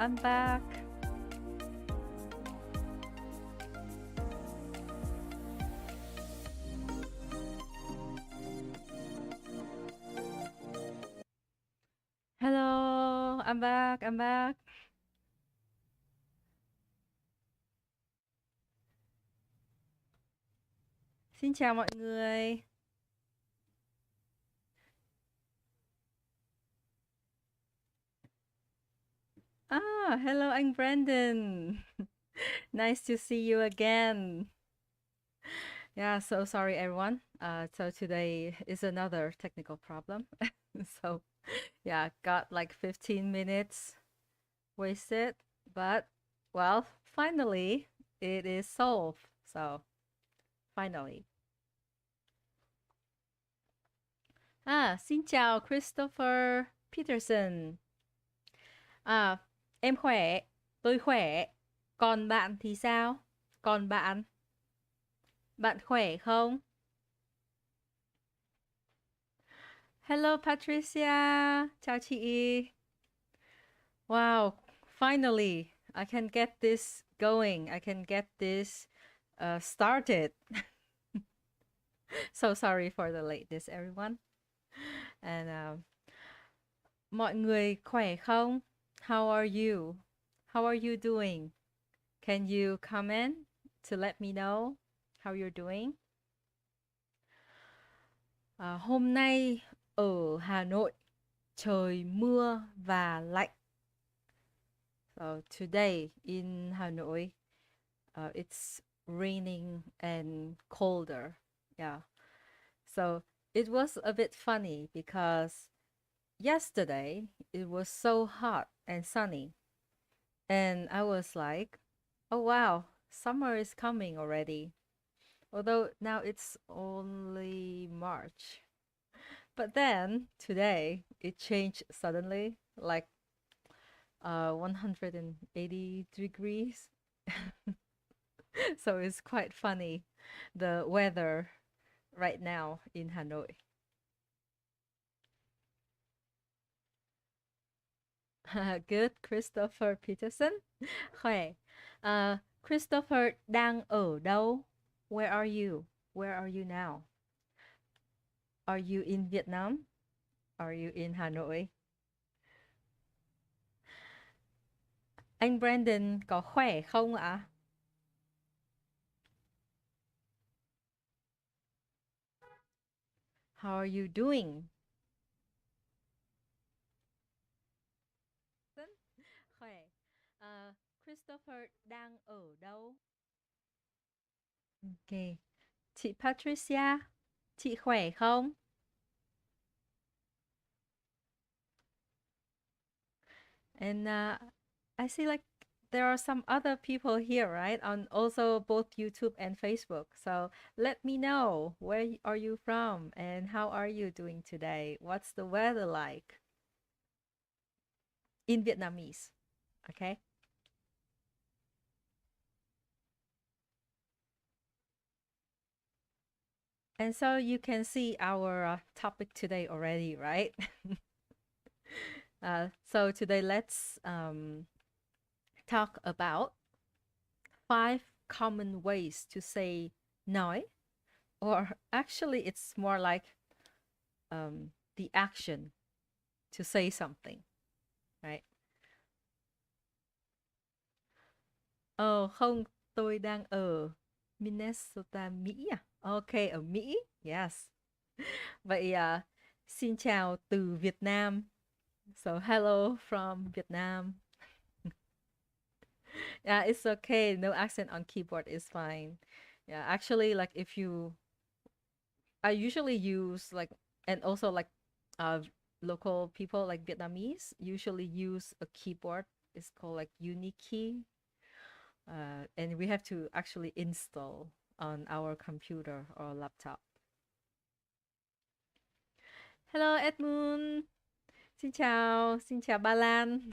I'm back. Hello, I'm back. I'm back. Xin chào mọi người. Hello anh Brandon. Nice to see you again. Yeah, so sorry everyone. So today is another technical problem. So yeah, got like 15 minutes wasted, but well, finally it is solved. So finally. Xin chào Christopher Peterson. Em khỏe, tôi khỏe. Còn bạn thì sao? Còn bạn, bạn khỏe không? Hello Patricia, chào chị. Wow, finally I can get this going. I can get this started. So sorry for the lateness everyone. And mọi người khỏe không? How are you? How are you doing? Can you comment to let me know how you're doing? Hôm nay ở Hà Nội trời mưa và lạnh. So today in Hanoi, it's raining and colder. Yeah. So it was a bit funny because yesterday it was so hot and sunny. And I was like, oh wow, summer is coming already. Although now it's only March. But then today it changed suddenly, like 180 degrees. So it's quite funny, the weather right now in Hanoi. Good, Christopher Peterson. Khỏe. Christopher đang ở đâu? Where are you? Where are you now? Are you in Vietnam? Are you in Hanoi? Anh Brandon có khỏe không ạ? How are you doing? Khỏe. Christopher đang ở đâu? Ok. Chị Patricia, chị khỏe không? And I see like there are some other people here, right? On also both YouTube and Facebook. So let me know, where are you from and how are you doing today? What's the weather like? In Vietnamese, okay? And so you can see our topic today already, right? So today let's talk about 5 common ways to say nói, or actually it's more like the action to say something, right? Không, tôi đang ở Minnesota, Mỹ à? Ok, ở Mỹ. Yes. Vậy xin chào từ Việt Nam. So hello from Vietnam. Yeah, it's okay. No accent on keyboard is fine. Yeah, actually, like if you, I usually use like, and also like local people like Vietnamese usually use a keyboard. It's called like Unikey. And we have to actually install on our computer or laptop. Hello Edmund. Xin chào Ba Lan.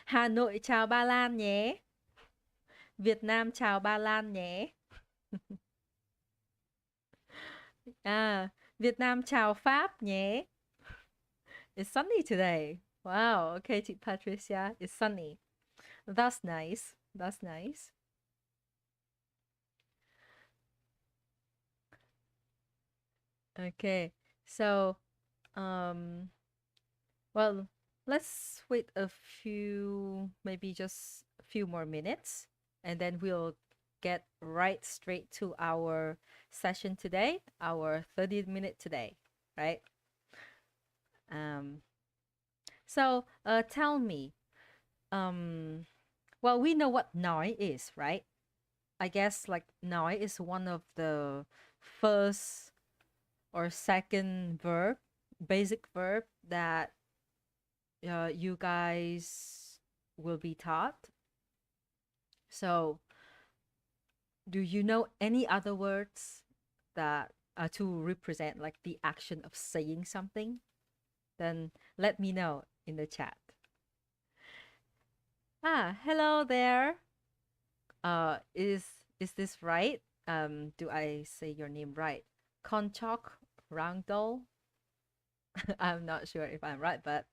Hà Nội chào Ba Lan nhé. Việt Nam chào Ba Lan nhé. Việt Nam chào Pháp nhé. It's sunny today. Wow. Okay, chị Patricia. It's sunny. That's nice. That's nice. Okay. So, um, well, let's wait a few, maybe just a few more minutes, and then we'll get right straight to our session today, our 30-minute today, right? Um, so tell me, um, well, we know what nói is, right? I guess like nói is one of the first or second verb, basic verb that you guys will be taught. So, do you know any other words that to represent like the action of saying something? Then let me know in the chat. Ah, hello there. Is this right? Do I say your name right? Konchok Rangdol. I'm not sure if I'm right, but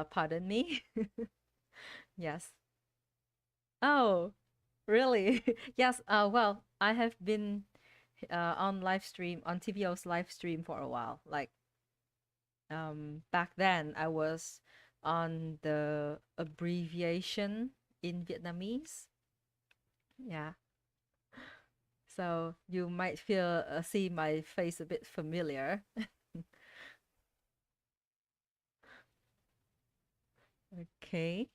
pardon me. Yes. Oh, really? Yes. Well, I have been on live stream on TVO's live stream for a while. Like back then, I was on the abbreviation in Vietnamese. Yeah. So you might feel see my face a bit familiar. Okay.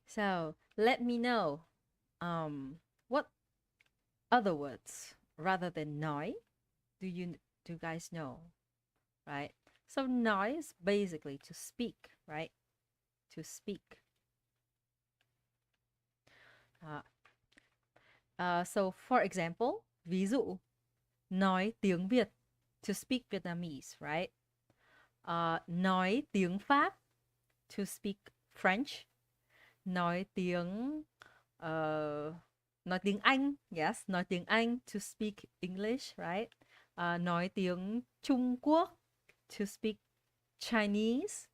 So let me know what other words rather than nói do you guys know, right? So nói is basically to speak, right? To speak. Uh, so for example, ví dụ nói tiếng Việt, to speak Vietnamese, right? Nói tiếng Pháp, to speak French. Nói tiếng nói tiếng Anh, yes, nói tiếng Anh, to speak English, right? Nói tiếng Trung Quốc, to speak Chinese.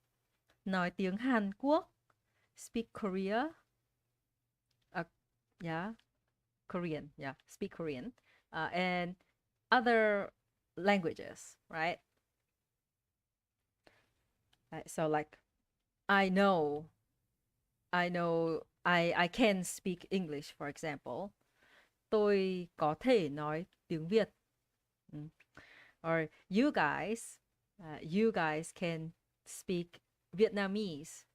Nói tiếng Hàn Quốc, speak Korea. Uh, yeah, Korean, yeah, speak Korean. And other languages, right? So like, I know, I can speak English, for example. Tôi có thể nói tiếng Việt. Or you guys can speak Vietnamese.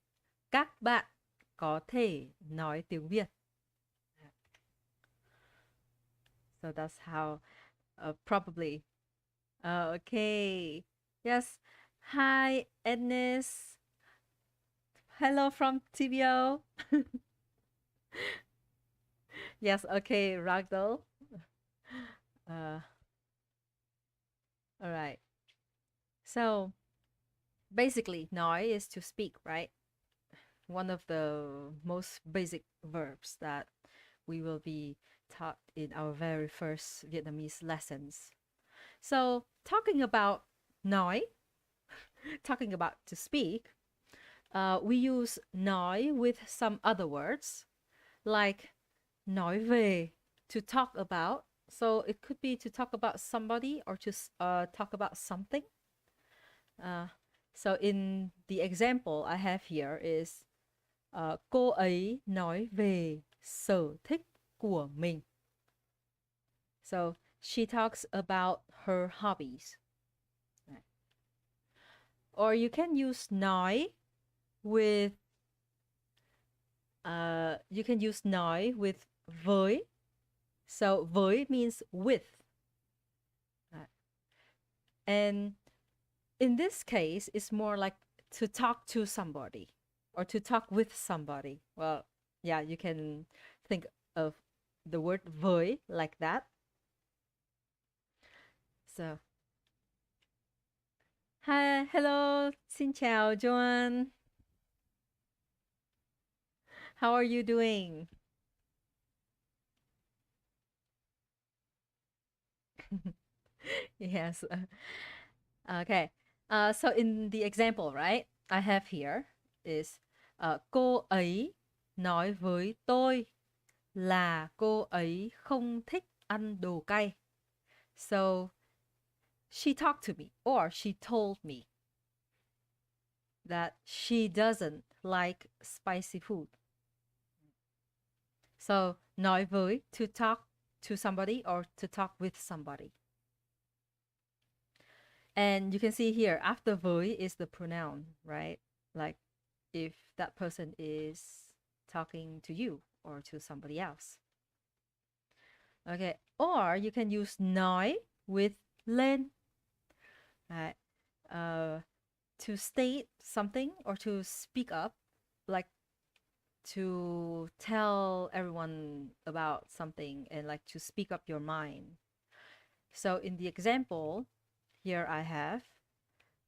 Các bạn có thể nói tiếng Việt. So that's how probably. Okay. Yes. Hi, Ednis. Hello from TVO. Yes, okay, Ragdoll. Uh, all right. So basically, nói is to speak, right? One of the most basic verbs that we will be taught in our very first Vietnamese lessons. So, talking about nói, talking about to speak, we use nói with some other words like nói về, to talk about. So, it could be to talk about somebody or to talk about something. Uh, so, in the example I have here is cô ấy nói về sở thích của mình. So she talks about her hobbies. Or you can use nói with với. So với means with. And in this case, it's more like to talk to somebody or to talk with somebody. Well, yeah, you can think of the word với like that. So, hi, hello, xin chào, Joan. How are you doing? Yes. Okay. So in the example, right, I have here is cô ấy nói với tôi là cô ấy không thích ăn đồ cay. So she talked to me or she told me that she doesn't like spicy food. So nói với, to talk to somebody or to talk with somebody. And you can see here after với is the pronoun, right? Like if that person is talking to you or to somebody else. Okay, or you can use nói with lên, right? To state something or to speak up, like to tell everyone about something and like to speak up your mind. So in the example, here I have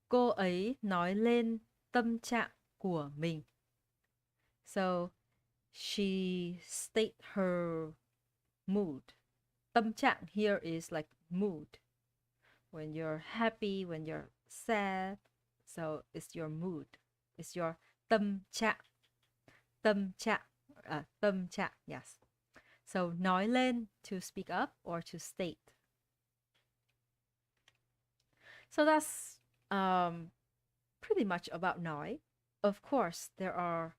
cô ấy nói lên tâm trạng của mình. So she state her mood. Tâm trạng here is like mood. When you're happy, when you're sad. So it's your mood. It's your tâm trạng. Tâm trạng. Tâm trạng, yes. So nói lên, to speak up or to state. So that's pretty much about nói. Of course, there are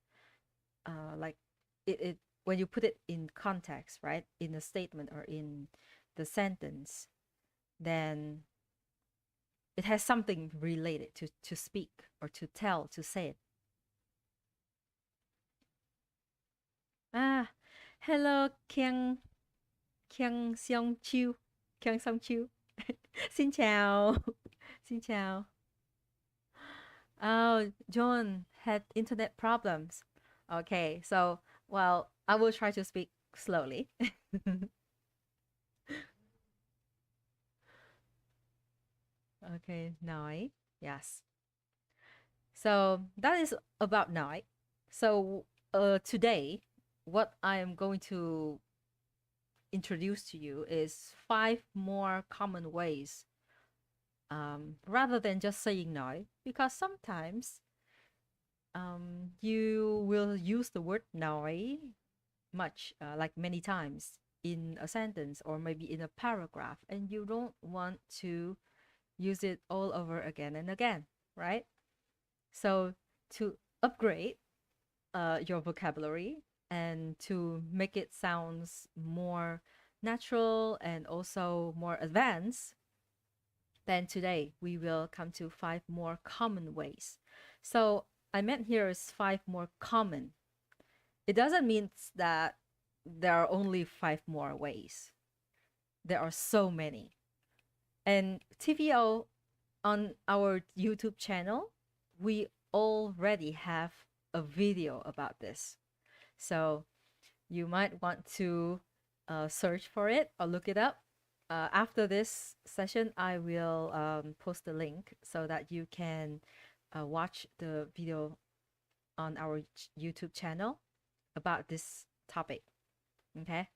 like it when you put it in context, right? In a statement or in the sentence, then it has something related to speak or to tell, to say it. Ah, hello Kiang Kiang Seong Chiu. Kiang Song Chiu. Xin chào. Xin chào. Oh, John had internet problems. Okay, so, well, I will try to speak slowly. Okay, nói. Yes. So that is about nói. So today, what I am going to introduce to you is 5 more common ways, rather than just saying nói, because sometimes you will use the word nói much, like many times in a sentence or maybe in a paragraph, and you don't want to use it all over again and again, right? So to upgrade your vocabulary and to make it sounds more natural and also more advanced, then today we will come to 5 more common ways. So I meant here is 5 more common. It doesn't mean that there are only 5 more ways. There are so many. And TVO, on our YouTube channel, we already have a video about this. So you might want to search for it or look it up. After this session, I will post the link so that you can watch the video on our YouTube channel about this topic. Okay.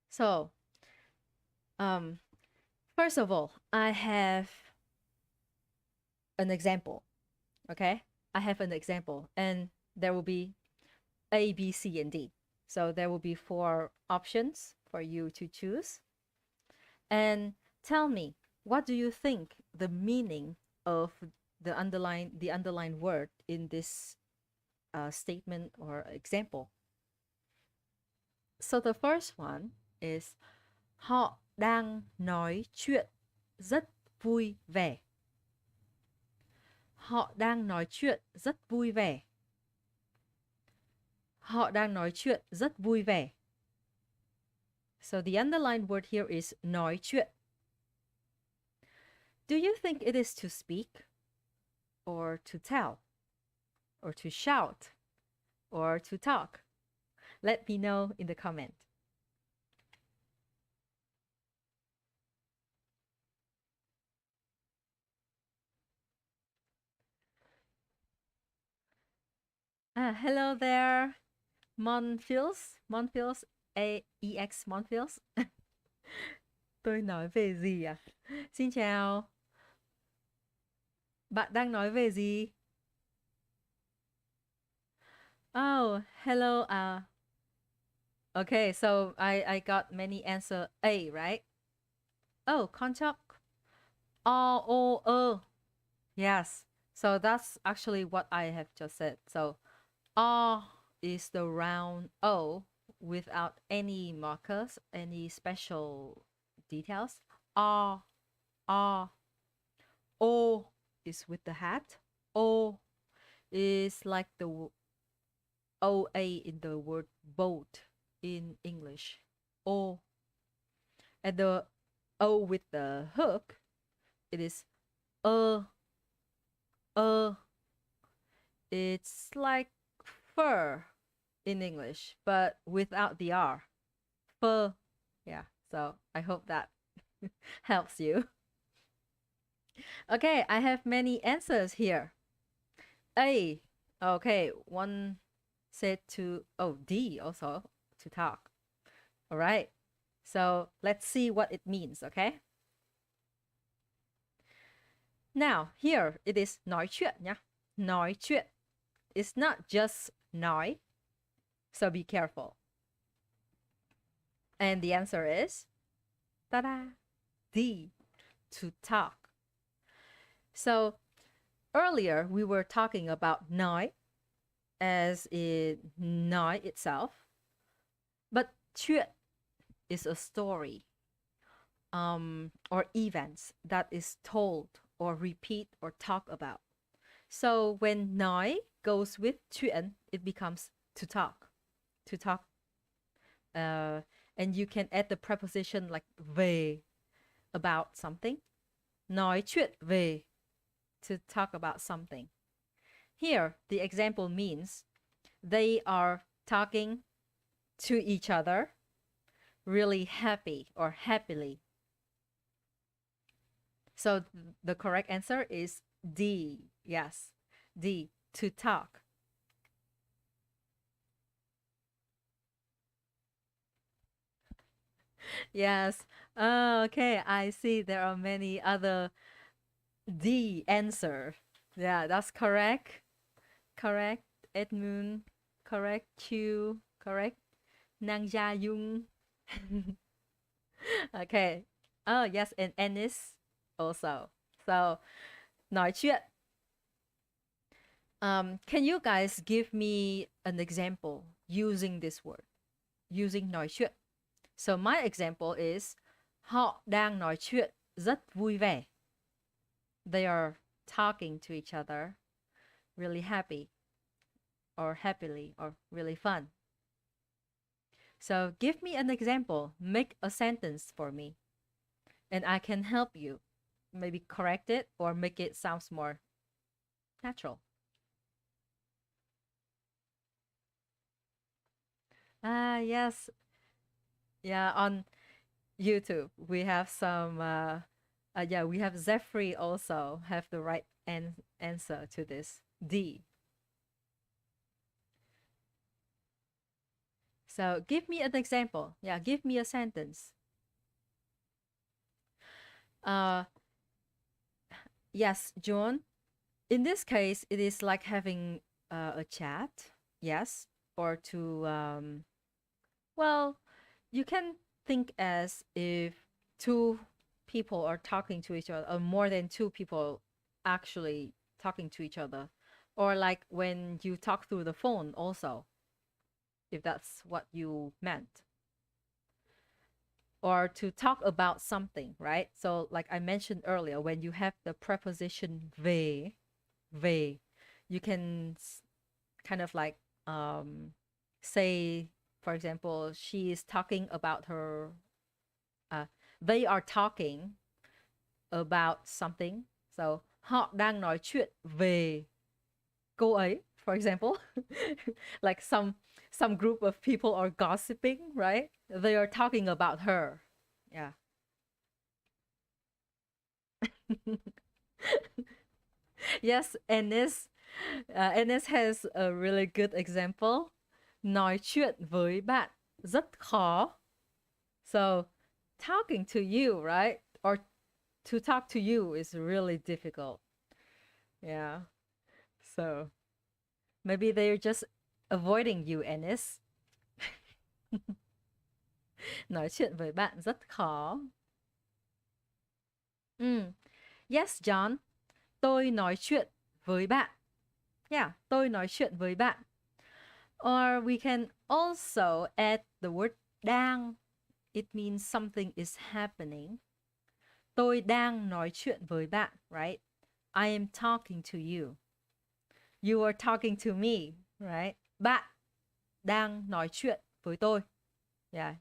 So, first of all, I have an example. Okay, I have an example, and there will be A, B, C, and D. So there will be 4 options for you to choose. And tell me, what do you think the meaning of the underlined word in this statement or example? So the first one is họ đang nói chuyện rất vui vẻ. Họ đang nói chuyện rất vui vẻ. Họ đang nói chuyện rất vui vẻ. So the underlined word here is nói chuyện. Do you think it is to speak or to tell or to shout or to talk? Let me know in the comment. Hello there, Monfils, AEX Monfils. Tôi nói về gì à? Xin chào. Bạn đang nói về gì? Oh, hello. Okay, so I got many answer A, right? Oh, contact. Yes. So that's actually what I have just said. So R is the round O without any markers, any special details. R, R. O is with the hat. O is like the OA in the word boat in English. O. And the O with the hook, it is uh. It's like fur in English, but without the R. Fur. Yeah, so I hope that helps you. Okay, I have many answers here. A. Okay, one said to, oh, D also, to talk. All right, so let's see what it means, okay? Now, here it is nói chuyện nhá. Nói chuyện. It's not just nói, so be careful. And the answer is, ta-da, D, to talk. So earlier we were talking about nói as in nói itself, but chuyện is a story or events that is told or repeat or talk about. So when nói goes with chuyện, it becomes to talk, to talk. And you can add the preposition like về, about something. Nói chuyện về, to talk about something. Here, the example means they are talking to each other really happy or happily. So the correct answer is D. Yes, D, to talk. Yes. Okay, I see there are many other D answer. Yeah, that's correct. Correct. Edmund. Correct. Chu. Correct. Nang Gia Dung. Okay. Oh, yes, and Ennis also. So, nói chuyện. Can you guys give me an example using this word? Using nói chuyện. So my example is họ đang nói chuyện rất vui vẻ. They are talking to each other really happy or happily or really fun. So give me an example, make a sentence for me, and I can help you. Maybe correct it or make it sounds more natural. Yes. Yeah, on YouTube, we have some, yeah, we have Zephyr also have the right answer to this, D. So give me an example. Yeah, give me a sentence. Yes, John. In this case, it is like having a chat. Yes, or to well, you can think as if two people are talking to each other, or more than two people actually talking to each other, or like when you talk through the phone also, if that's what you meant. Or to talk about something, right? So like I mentioned earlier, when you have the preposition về, you can kind of like say, for example, she is talking about her, they are talking about something. So họ đang nói chuyện về cô ấy, for example. Like some group of people are gossiping, right? They are talking about her. Yeah. Yes, Ennis. Ennis has a really good example. Nói chuyện với bạn rất khó. So talking to you, right? Or to talk to you is really difficult. Yeah. So maybe they're just avoiding you, Ennis. Nói chuyện với bạn rất khó. Yes, John. Tôi nói chuyện với bạn. Yeah, tôi nói chuyện với bạn. Or we can also add the word đang. It means something is happening. Tôi đang nói chuyện với bạn, right? I am talking to you. You are talking to me, right? Bạn đang nói chuyện với tôi. Yeah.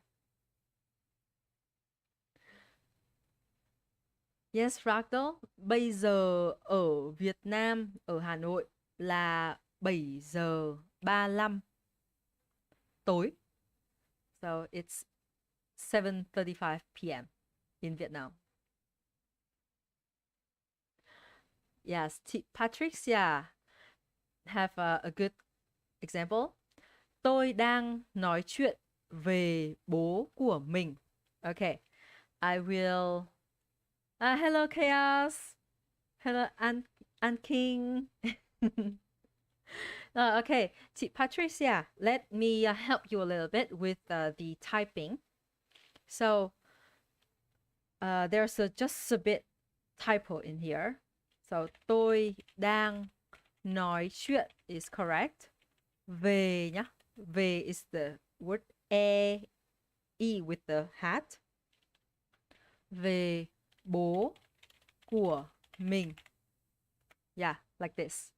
Yes, Fractal. Bây giờ ở Việt Nam, ở Hà Nội là 7 giờ 35 tối. So it's 7:35 p.m. in Vietnam. Yes, Patricia have a good example. Tôi đang nói chuyện về bố của mình. Okay, I will... hello, Chaos. Hello, An King. Okay, Patricia, let me help you a little bit with the typing. So, there's just a bit typo in here. So, tôi đang nói chuyện is correct. Về nhá. Về is the word e with the hat. Về bố của mình. Yeah, like this.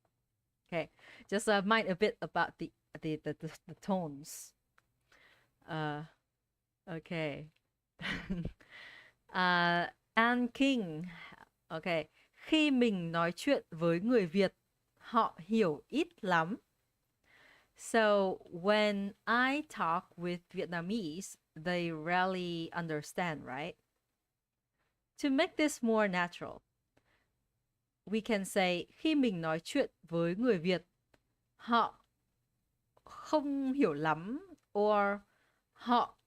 Okay, just mind a bit about the tones. Okay. An King. Okay. Khi mình nói chuyện với người Việt, họ hiểu ít lắm. So when I talk with Vietnamese, they rarely understand, right? To make this more natural, we can say khi mình nói chuyện với người Việt, họ không hiểu lắm, or họ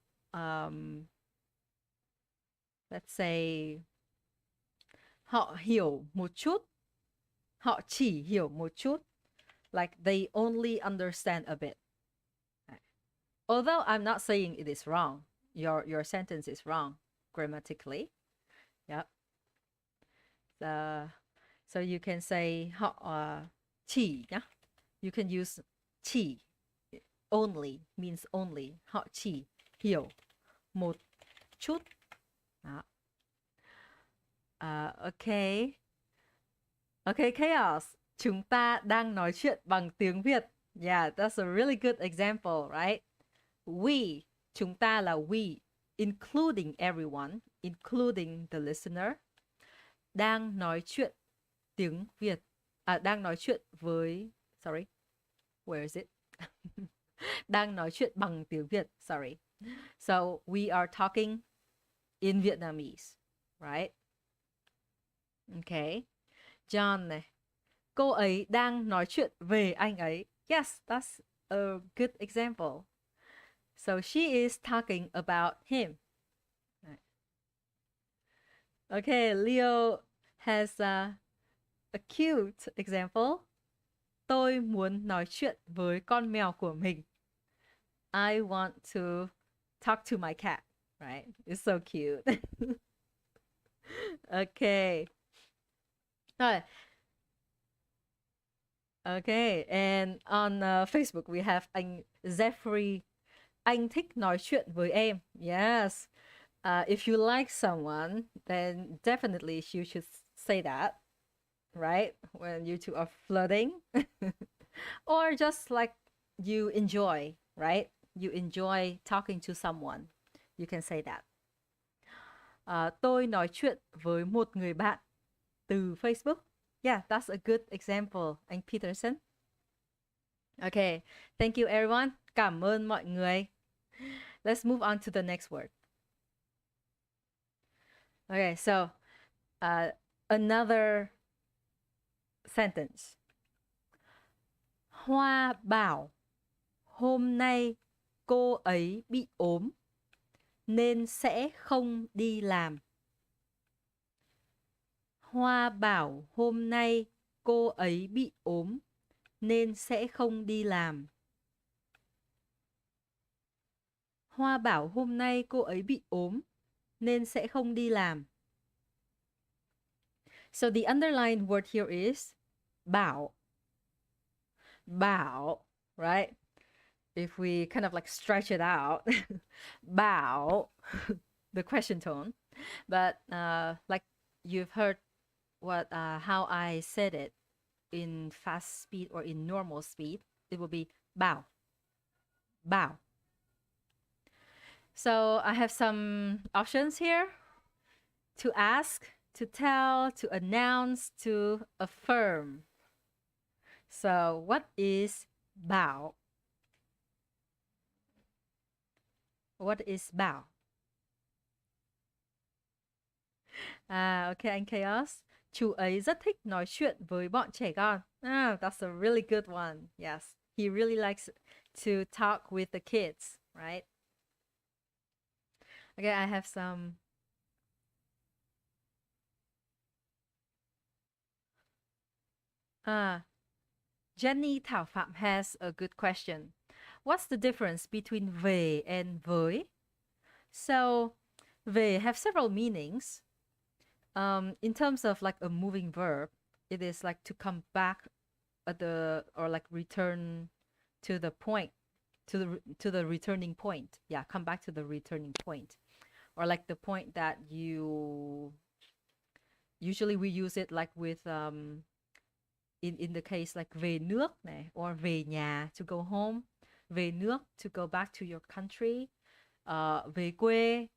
let's say họ hiểu một chút, họ chỉ hiểu một chút, like they only understand a bit. Although I'm not saying it is wrong, your sentence is wrong grammatically. Yep. So you can say họ chỉ nhá. You can use chỉ. Only means only. Họ chỉ hiểu một chút. Đó. Okay. Okay, Chaos. Chúng ta đang nói chuyện bằng tiếng Việt. Yeah, that's a really good example, right? We, chúng ta là we, including everyone, including the listener. Đang nói chuyện tiếng Việt. Đang nói chuyện với... Sorry. Where is it? Đang nói chuyện bằng tiếng Việt. Sorry. So, we are talking in Vietnamese, right? Okay. John này. Cô ấy đang nói chuyện về anh ấy. Yes, that's a good example. So she is talking about him. Okay, Leo has a cute example. Tôi muốn nói chuyện với con mèo của mình. I want to talk to my cat, right? It's so cute. Okay. Rồi. Okay, and on Facebook we have anh Jeffrey. Anh thích nói chuyện với em. Yes. If you like someone, then definitely you should say that, right? When you two are flirting. Or just like you enjoy, right? You enjoy talking to someone. You can say that. Tôi nói chuyện với một người bạn từ Facebook. Yeah, that's a good example, anh Peterson. Okay, thank you everyone. Cảm ơn mọi người. Let's move on to the next word. Okay, so another sentence. Hoa bảo hôm nay cô ấy bị ốm. nên sẽ không đi làm. Hoa bảo hôm nay cô ấy bị ốm nên sẽ không đi làm. Hoa bảo hôm nay cô ấy bị ốm nên sẽ không đi làm. So the underlined word here is bảo. Bảo, right? If we kind of like stretch it out, bảo, the question tone. But like you've heard what how I said it in fast speed or in normal speed, it will be bao. Bao. So I have some options here to ask, to tell, to announce, to affirm. So what is bao? What is bao? Okay, anh Chaos. Chú ấy rất thích nói chuyện với bọn trẻ con. That's a really good one. Yes, he really likes to talk with the kids, right? Okay, I have some. Jenny Thảo Phạm has a good question. What's the difference between về and với? So, về have several meanings. In terms of like a moving verb, it is like to come back at the or like return to the point, to the returning point. Yeah, come back to the returning point, or like the point that you usually we use it like with in the case like về nước này, or về nhà to go home, về nước to go back to your country, về quê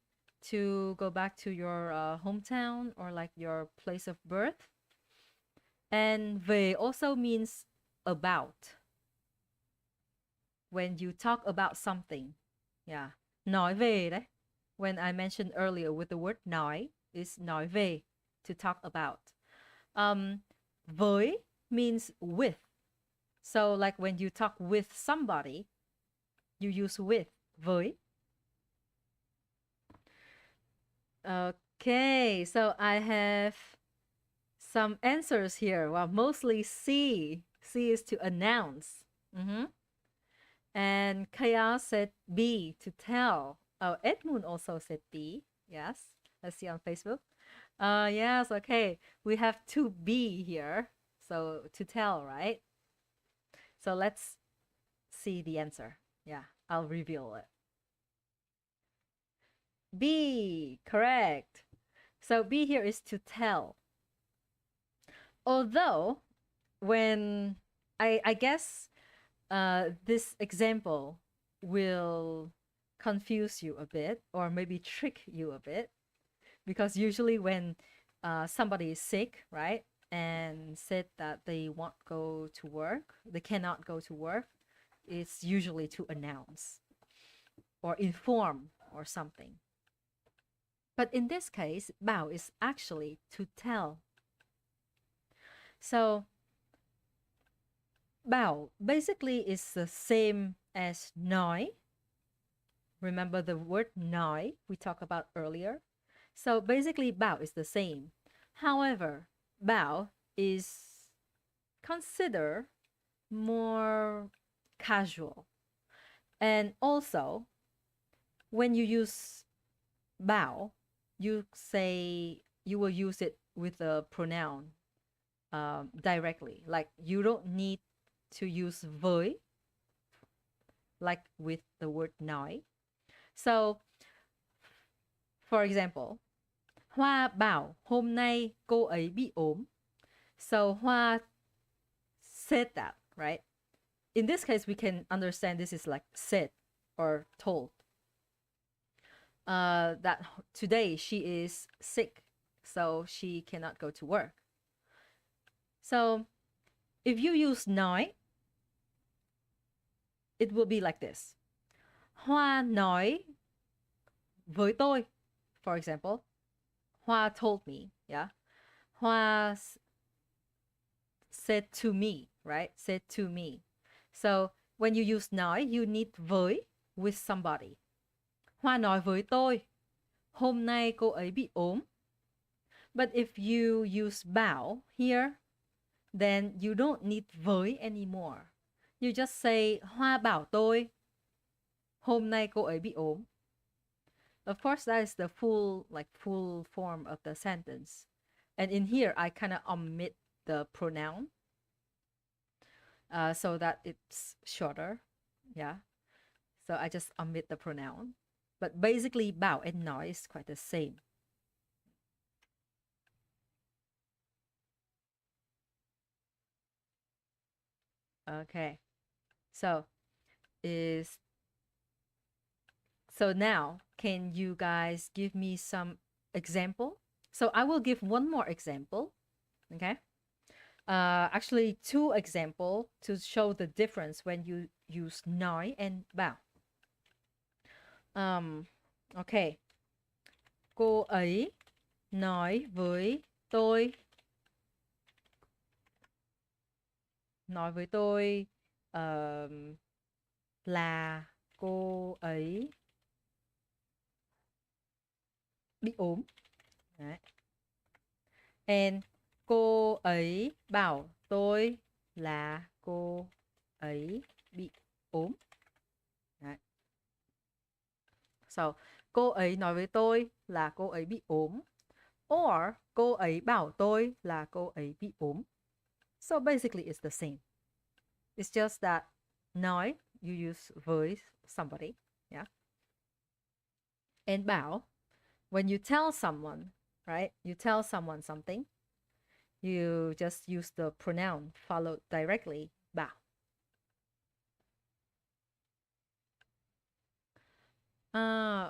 to go back to your hometown or like your place of birth. And về also means about. When you talk about something. Yeah. Nói về đấy. When I mentioned earlier with the word nói is nói về, to talk about. Với means with. So like when you talk with somebody, you use with, với. Okay, so I have some answers here. Well, mostly C. C is to announce. And Chaos said B, to tell. Oh, Edmund also said B. Yes, let's see on Facebook. Yes, okay. We have two B here. So to tell, right? So let's see the answer. Yeah, I'll reveal it. B, correct. So B here is to tell. Although, when I guess this example will confuse you a bit or maybe trick you a bit, because usually when somebody is sick, right, and said that they won't go to work, they cannot go to work, it's usually to announce or inform or something. But in this case, bảo is actually to tell. So bảo basically is the same as nói. Remember the word nói we talked about earlier? So basically bảo is the same. However, bảo is considered more casual. And also, when you use bảo, you will use it with a pronoun directly. Like you don't need to use với like with the word nói. So, for example, Hoa bảo hôm nay cô ấy bị ốm. So Hoa said that, right? In this case, we can understand this is like said or told. That today she is sick, so she cannot go to work. So if you use nói, it will be like this. Hoa nói với tôi, for example. Hoa told me, yeah. Hoa said to me, right? Said to me. So when you use nói, you need với with somebody. Hoa nói với tôi, hôm nay cô ấy bị ốm. But if you use bảo here, then you don't need với anymore. You just say, Hoa bảo tôi, hôm nay cô ấy bị ốm. Of course, that is the full form of the sentence. And in here, I kind of omit the pronoun so that it's shorter. Yeah. So I just omit the pronoun. But basically, bảo and nói is quite the same. Okay. So now, can you guys give me some example? So I will give one more example. Okay. Actually, two example to show the difference when you use nói and bảo. Okay. Cô ấy nói với tôi là cô ấy bị ốm. Đấy. And cô ấy bảo tôi là cô ấy bị ốm. Đấy. So, cô ấy nói với tôi là cô ấy bị ốm. Or cô ấy bảo tôi là cô ấy bị ốm. So basically it's the same. It's just that nói you use với somebody, yeah. And bảo, when you tell someone, right? You tell someone something, you just use the pronoun followed directly, bảo.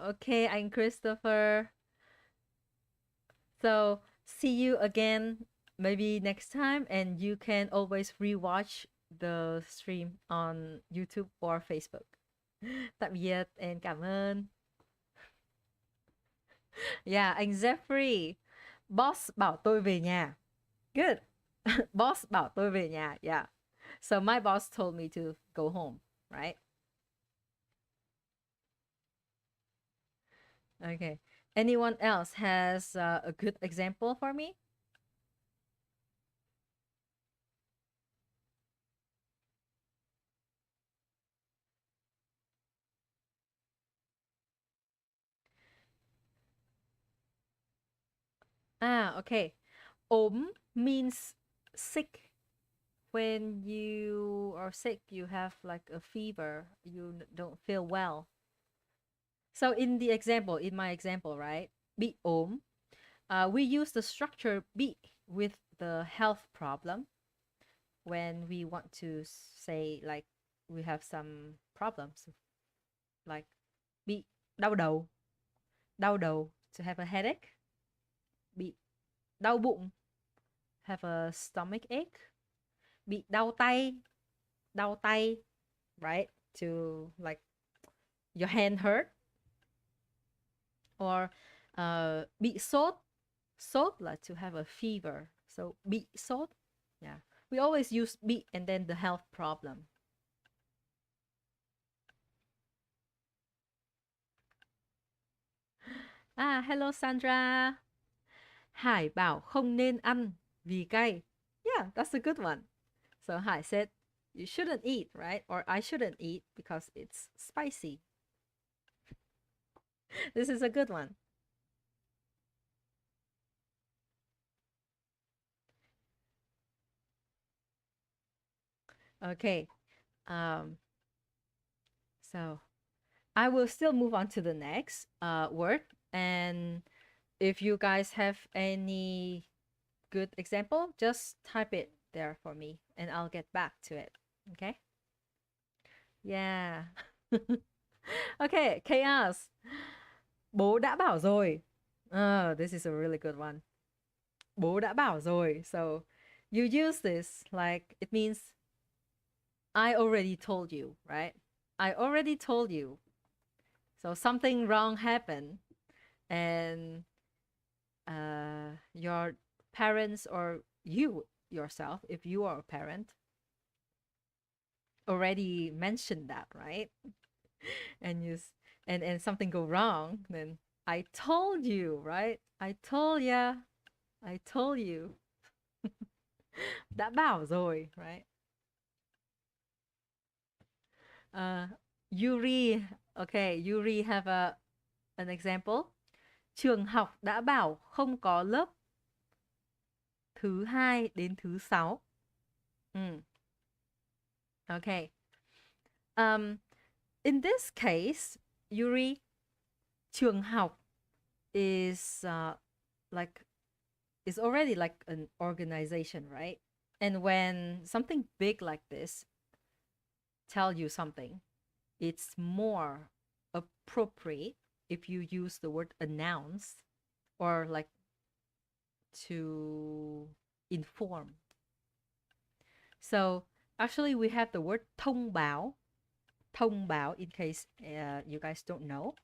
Okay, I'm Christopher. So see you again maybe next time, and you can always rewatch the stream on YouTube or Facebook. Tạm biệt and cảm ơn. Yeah, anh Jeffrey. Boss bảo tôi về nhà. Good. Boss bảo tôi về nhà. Yeah. So my boss told me to go home, right? Okay. Anyone else has a good example for me? Okay. ốm means sick. When you are sick, you have like a fever, you don't feel well. So in my example, right? Bị ốm. We use the structure bị with the health problem when we want to say like we have some problems, like bị đau đầu, to have a headache. Bị đau bụng, have a stomach ache. Bị đau tay, right? To like your hand hurt. Or bị sốt like to have a fever. So bị sốt, yeah. We always use bị and then the health problem. Hello Sandra. Hải bảo không nên ăn vì cay. Yeah, that's a good one. So Hải said, you shouldn't eat, right? Or I shouldn't eat because it's spicy. This is a good one. Okay. So I will still move on to the next word. And if you guys have any good example, just type it there for me and I'll get back to it. Okay? Yeah. Okay, chaos. Bố đã bảo rồi. This is a really good one. Bố đã bảo rồi. So you use this like it means I already told you, right? I already told you. So something wrong happened and your parents or you yourself, if you are a parent, already mentioned that, right? And and something go wrong, then I told you, right? I told ya. I told you. Đã bảo rồi, right? Yuri, okay, Yuri have an example. Trường học đã bảo không có lớp thứ 2 đến thứ 6. Okay. In this case, Yuri, trường học is is already like an organization, right? And when something big like this tell you something, it's more appropriate if you use the word announce or like to inform. So actually we have the word thông báo. Thông báo, in case you guys don't know.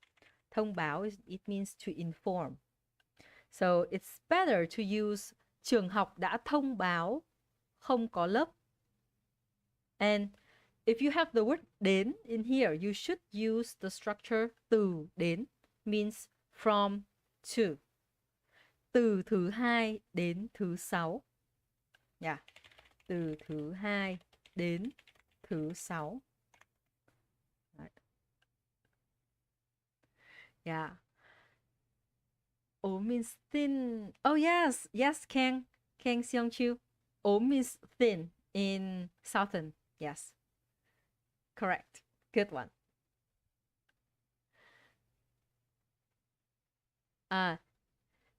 Thông báo, it means to inform. So it's better to use trường học đã thông báo không có lớp. And if you have the word đến in here, you should use the structure từ đến, means from to. Từ thứ 2 đến thứ 6. Yeah. Từ thứ 2 đến thứ 6. Right. Yeah. ốm means thin. Oh yes, yes, Kang Seong Chu. ốm means thin in Southern. Yes. Correct. Good one.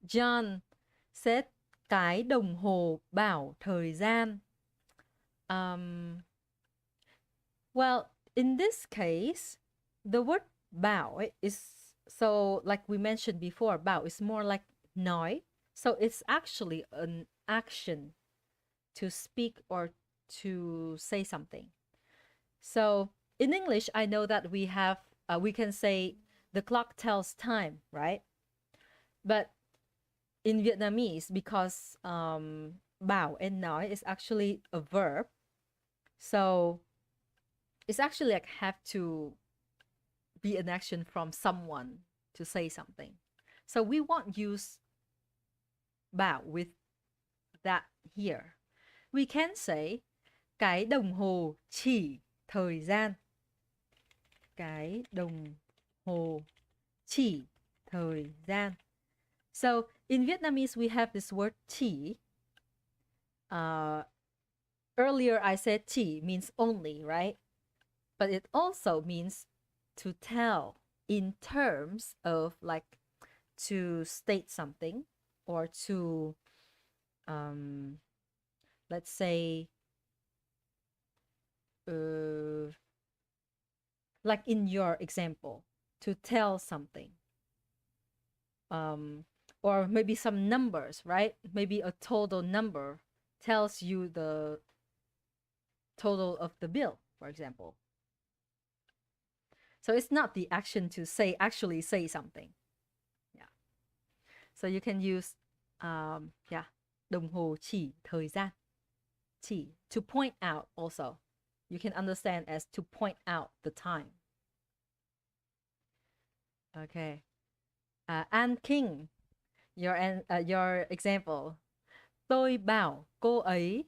John said cái đồng hồ bảo thời gian. Well, in this case, the word bảo is, so like we mentioned before, bảo is more like nói. So it's actually an action to speak or to say something. So in English, I know that we have, we can say the clock tells time, right? But in Vietnamese, because bảo and nói is actually a verb, so it's actually like have to be an action from someone to say something. So we won't use bảo with that here. We can say cái đồng hồ chỉ thời gian. Cái đồng hồ chỉ thời gian. So in Vietnamese, we have this word chỉ. Earlier I said chỉ means only, right? But it also means to tell in terms of like to state something or to, let's say, like in your example, to tell something. Or maybe some numbers, right? Maybe a total number tells you the total of the bill, for example. So it's not the action to say, actually say something. Yeah. So you can use, đồng hồ chỉ thời gian. Chỉ, to point out also. You can understand as to point out the time. Okay. Ann King, your example. Tôi bảo cô ấy,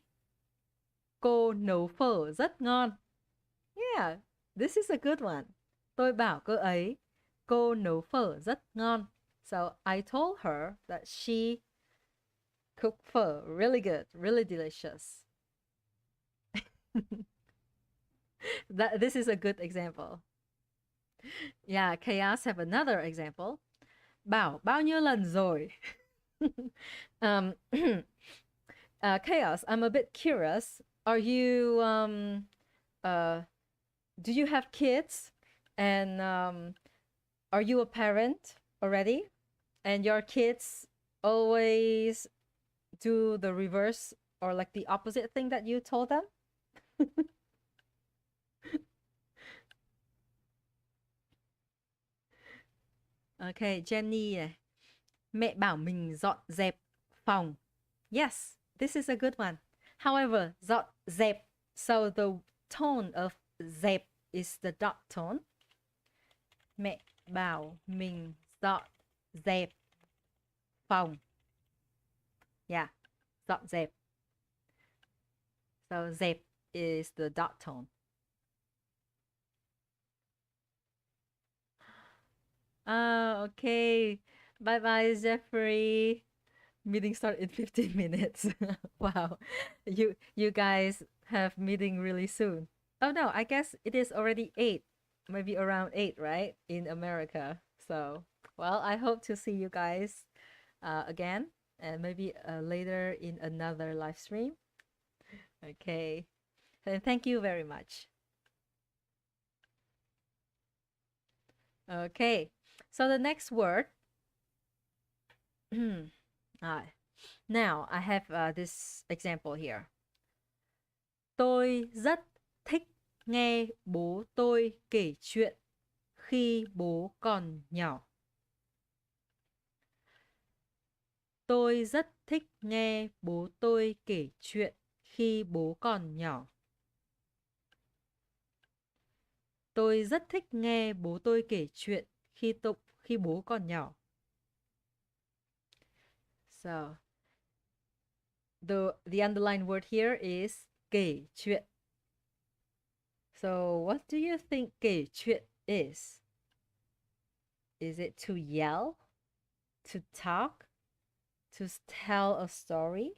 cô nấu phở rất ngon. Yeah, this is a good one. Tôi bảo cô ấy, cô nấu phở rất ngon. So I told her that she cooked phở really good, really delicious. This is a good example. Yeah, Chaos have another example. Bảo bao nhiêu lần rồi? Chaos, I'm a bit curious. Are you, do you have kids? And are you a parent already? And your kids always do the reverse or like the opposite thing that you told them? Okay, Jenny. Mẹ bảo mình dọn dẹp phòng. Yes, this is a good one. However, dọn dẹp, so the tone of dẹp is the dot tone. Mẹ bảo mình dọn dẹp phòng. Yeah, dọn dẹp. So dẹp is the dot tone. Okay. Bye bye, Jeffrey. Meeting start in 15 minutes. Wow. You guys have meeting really soon. Oh no, I guess it is already 8. Maybe around 8, right? In America. So, well, I hope to see you guys again and maybe later in another live stream. Okay. And thank you very much. Okay. So the next word. Now I have this example here. Tôi rất thích nghe bố tôi kể chuyện khi bố còn nhỏ. Tôi rất thích nghe bố tôi kể chuyện khi bố còn nhỏ. Tôi rất thích nghe bố tôi kể chuyện khi bố còn nhỏ. So, the underlined word here is kể chuyện. So, what do you think kể chuyện is? Is it to yell? To talk? To tell a story?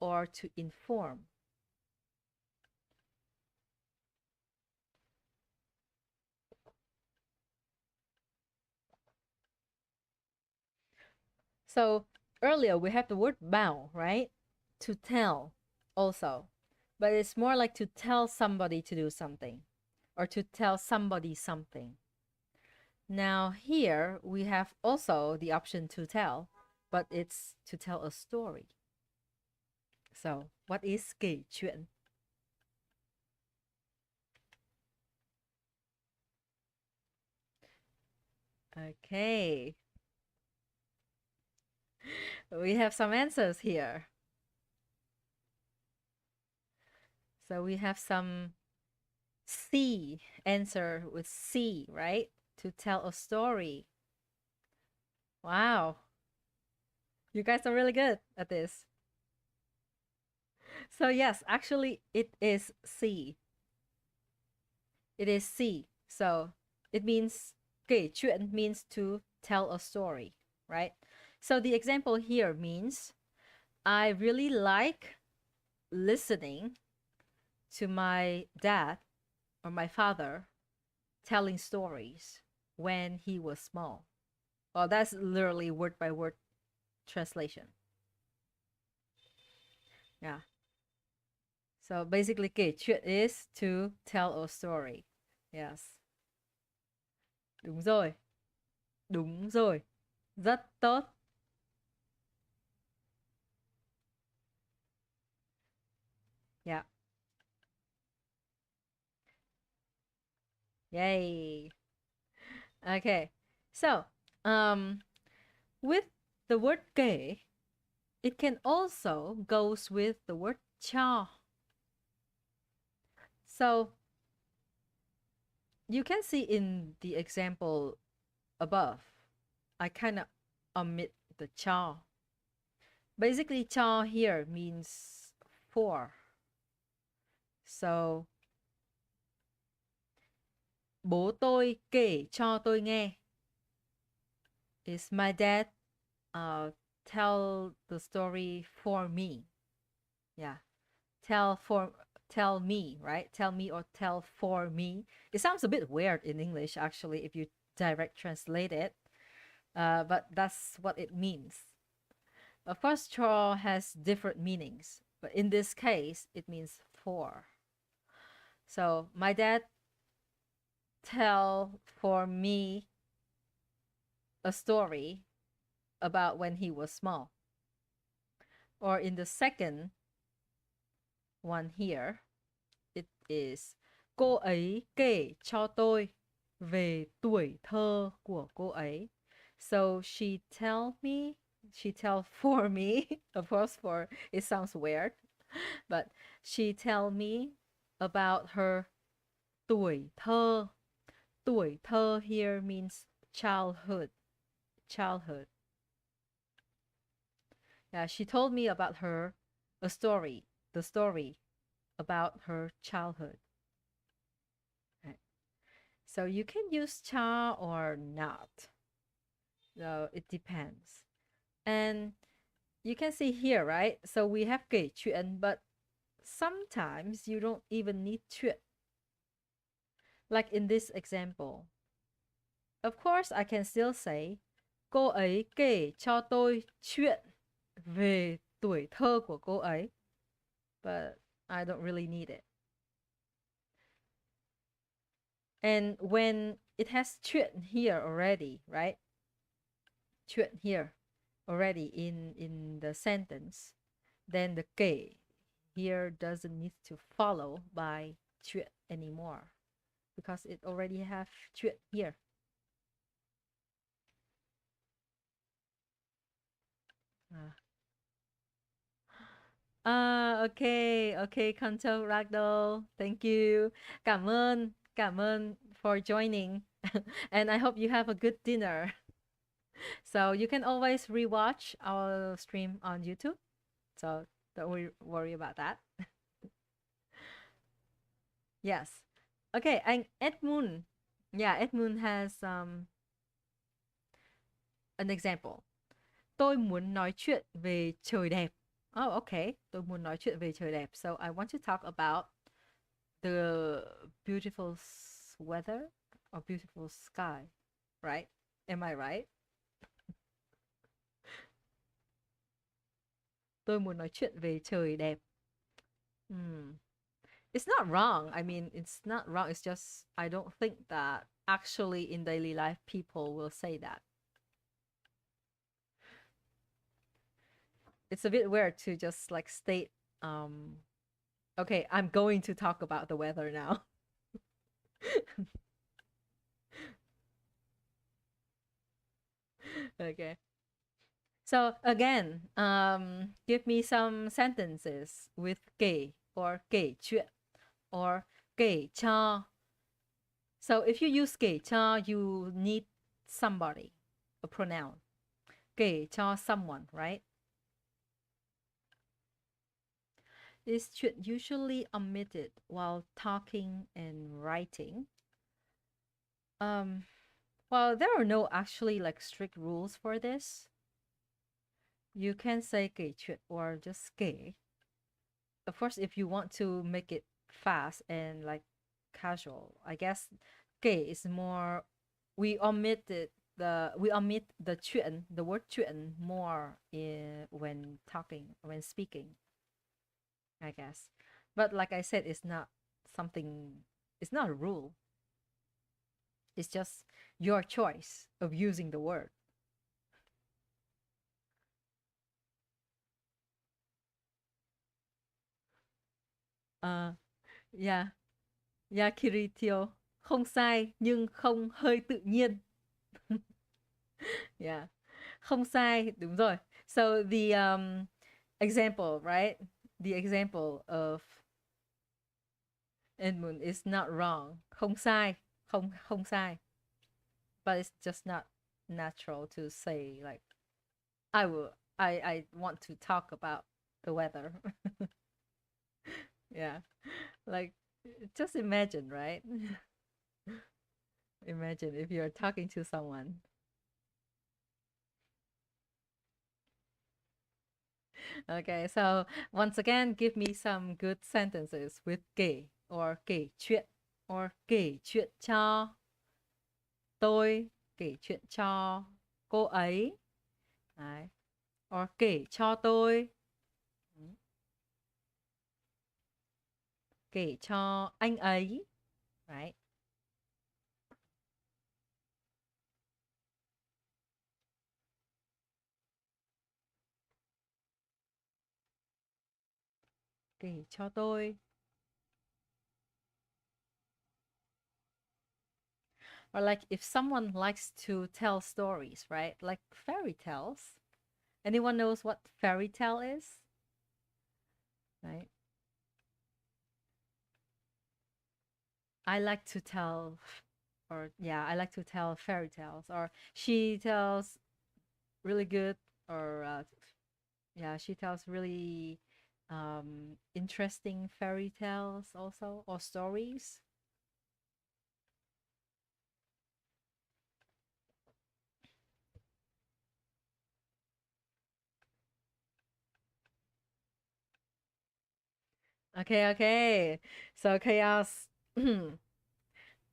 Or to inform? So earlier we have the word bảo, right? To tell also. But it's more like to tell somebody to do something or to tell somebody something. Now here we have also the option to tell, but it's to tell a story. So what is kể chuyện? Okay. We have some answers here. So we have some C answer with C, right? To tell a story. Wow. You guys are really good at this. So yes, actually it is C. It is C. So it means 给chuyện means to tell a story, right? So the example here means I really like listening to my dad or my father telling stories when he was small. Well, that's literally word by word translation. Yeah. So basically, kể chuyện is to tell a story. Yes. Đúng rồi. Đúng rồi. Rất tốt. Yeah. Yay. Okay. So, with the word kể, it can also goes with the word cho. So, you can see in the example above, I kind of omit the cho. Basically, cho here means for. So, bố tôi kể cho tôi nghe. Is my dad tell the story for me. Yeah. Tell me, right? Tell me or tell for me. It sounds a bit weird in English, actually, if you direct translate it. But that's what it means. Of course, cho has different meanings, but in this case, it means for. So my dad tell for me a story about when he was small. Or in the second one here, it is cô ấy kể cho tôi về tuổi thơ của cô ấy. So she tell for me, of course for it sounds weird, but she tell me about her tuổi thơ. tuổi thơ here means childhood. Childhood. Yeah, she told me about the story about her childhood. Right. So you can use cha or not. So it depends. And you can see here, right? So we have kể chuyện, but sometimes you don't even need chuyện. Like in this example. Of course, I can still say cô ấy kể cho tôi chuyện về tuổi thơ của cô ấy. But I don't really need it. And when it has chuyện here already, right? Chuyện here already in the sentence, then the kể here doesn't need to follow by chuyện anymore because it already have chuyện here. Okay, Kanto Ragdoll. Thank you. Cảm ơn for joining. And I hope you have a good dinner. So you can always rewatch our stream on YouTube. So don't worry about that. Yes. Okay, and Edmund. Yeah, Edmund has an example. Tôi muốn nói chuyện về trời đẹp. Oh, okay. Tôi muốn nói chuyện về trời đẹp. So I want to talk about the beautiful weather or beautiful sky, right? Am I right? Tôi muốn nói chuyện về trời đẹp. It's not wrong. I mean, it's not wrong. It's just I don't think that actually in daily life people will say that. It's a bit weird to just like state, okay, I'm going to talk about the weather now. Okay. So again, give me some sentences with kể or kể chuyện or kể cho. So if you use kể cho, you need somebody, a pronoun. Kể cho someone, right? Is chuyện usually omitted while talking and writing? Well, there are no actually like strict rules for this. You can say kể chuyện or just kể. Of course, if you want to make it fast and like casual, I guess kể is more. We omit the chuyện, the word chuyện more when talking, when speaking, I guess. But like I said, it's not something. It's not a rule. It's just your choice of using the word. Yeah. Yeah, Kiritio. Không sai nhưng không hơi tự nhiên. Yeah. Không sai, đúng rồi. So the example, right? The example of Edmund is not wrong. Không sai, không sai. But it's just not natural to say like I want to talk about the weather. Yeah. Like just imagine, right? Imagine if you're talking to someone. Okay, so once again, give me some good sentences with kể or kể chuyện or kể chuyện cho tôi, kể chuyện cho cô ấy. Đấy. Or kể cho tôi. Kể cho anh ấy. Right? Kể cho tôi. Or like if someone likes to tell stories, right? Like fairy tales. Anyone knows what fairy tale is? Right? I like to tell or yeah, I like to tell fairy tales, or she tells really good, or yeah, she tells really interesting fairy tales also, or stories. Okay, okay. So chaos.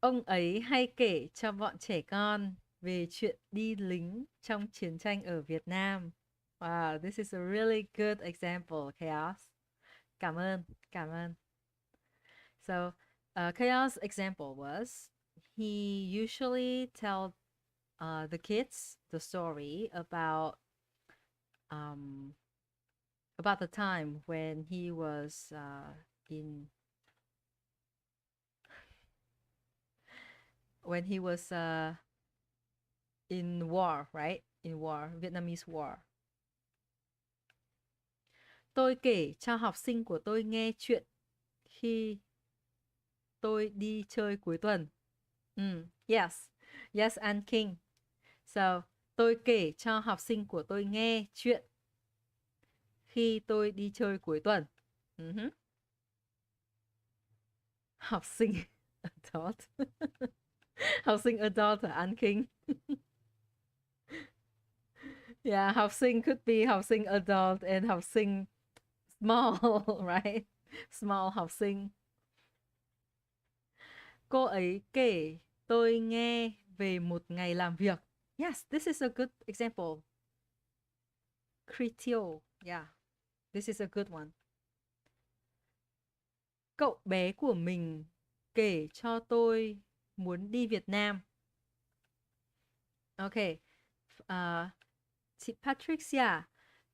Ông ấy hay kể cho bọn trẻ con về chuyện đi lính trong chiến tranh ở Việt Nam. Wow, this is a really good example, Chaos. Cảm ơn, cảm ơn. So, Chaos' example was he usually tell the kids the story um, about the time when he was in when he was in war, right? In war, Vietnamese war. Tôi kể cho học sinh của tôi nghe chuyện khi tôi đi chơi cuối tuần. Yes, yes, and King. So, tôi kể cho học sinh của tôi nghe chuyện khi tôi đi chơi cuối tuần. Học sinh adult. Học sinh adult là An King. Yeah, học sinh could be học sinh adult and học sinh small, right? Small học sinh. Cô ấy kể tôi nghe về một ngày làm việc. Yes, this is a good example. Kritio, yeah, this is a good one. Cậu bé của mình kể cho tôi muốn đi Việt Nam. Okay, Patricia,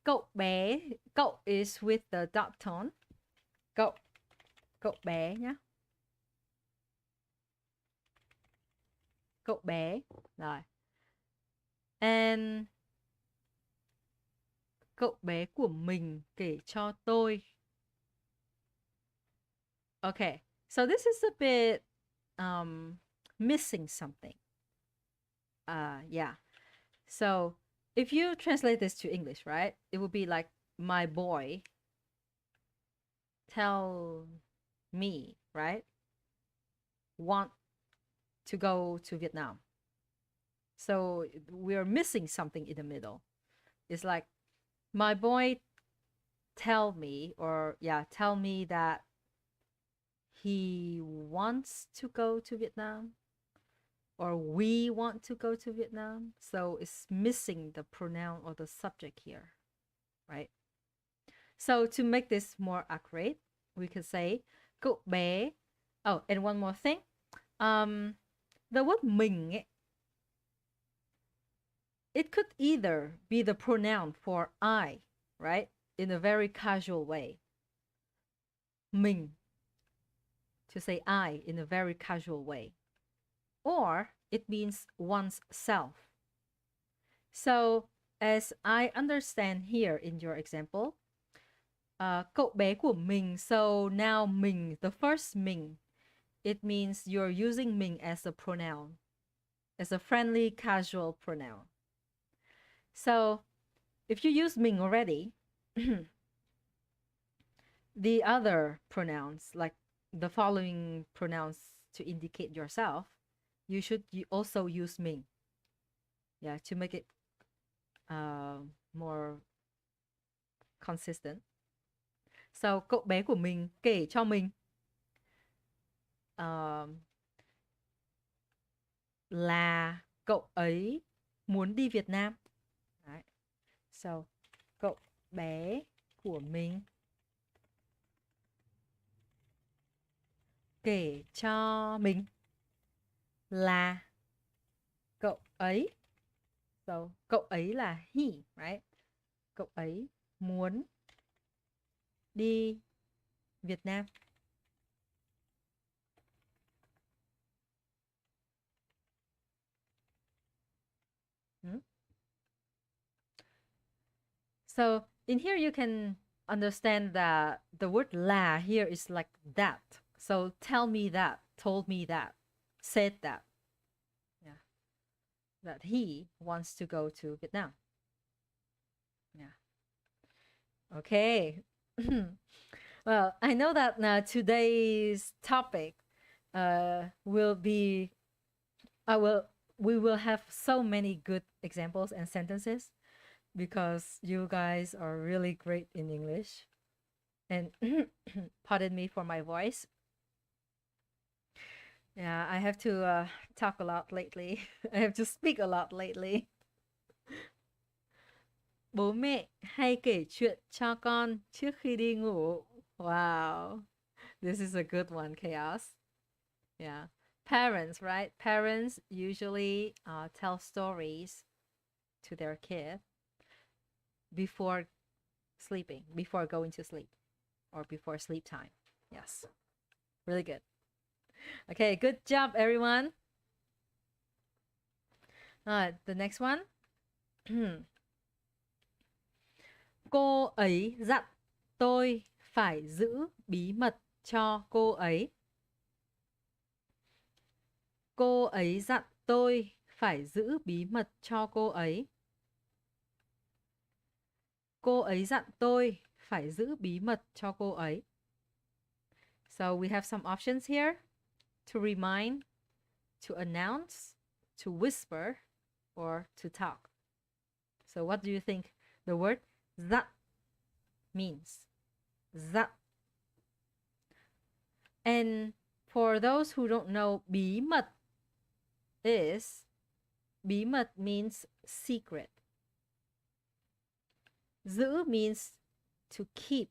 cậu bé, cậu is with the dot tone. Cậu bé nhá. Cậu bé, rồi. And cậu bé của mình kể cho tôi. Okay, so this is a bit missing something. Yeah. So if you translate this to English, right, it would be like my boy tell me, right, want to go to Vietnam. So we're missing something in the middle. It's like my boy tell me, or yeah, tell me that he wants to go to Vietnam, or we want to go to Vietnam. So it's missing the pronoun or the subject here, right? So to make this more accurate, we could say cậu bé. Oh, and one more thing. The word mình, it could either be the pronoun for I, right? In a very casual way. Mình, to say I in a very casual way. Or it means one's self. So as I understand here in your example, cậu bé của mình, so now mình, the first mình, it means you're using mình as a pronoun, as a friendly, casual pronoun. So if you use mình already, the other pronouns, like the following pronouns to indicate yourself, you should also use mình. Yeah, to make it more consistent. So, cậu bé của mình kể cho mình là cậu ấy muốn đi Việt Nam. Đấy. So, cậu bé của mình kể cho mình là cậu ấy. So, cậu ấy là he, right? Cậu ấy muốn đi Việt Nam. So in here you can understand that the word là here is like that. So tell me that, told me that, said that. that he wants to go to Vietnam. Yeah. Okay. Well, I know that today's topic will be we will have so many good examples and sentences because you guys are really great in English. And pardon me for my voice. Yeah, I have to talk a lot lately. I have to speak a lot lately. Bố mẹ hay kể chuyện cho con trước khi đi ngủ. Wow. This is a good one, Chaos. Yeah. Parents, right? Parents usually tell stories to their kid before sleeping, before going to sleep, or before sleep time. Yes. Really good. Okay, good job, everyone. The next one. Cô ấy dặn tôi phải giữ bí mật cho cô ấy. Cô ấy dặn tôi phải giữ bí mật cho cô ấy. Cô ấy dặn tôi phải giữ bí mật cho cô ấy. So we have some options here: to remind, to announce, to whisper, or to talk. So what do you think the word dặn means? Dặn. And for those who don't know, bí mật means secret. Giữ means to keep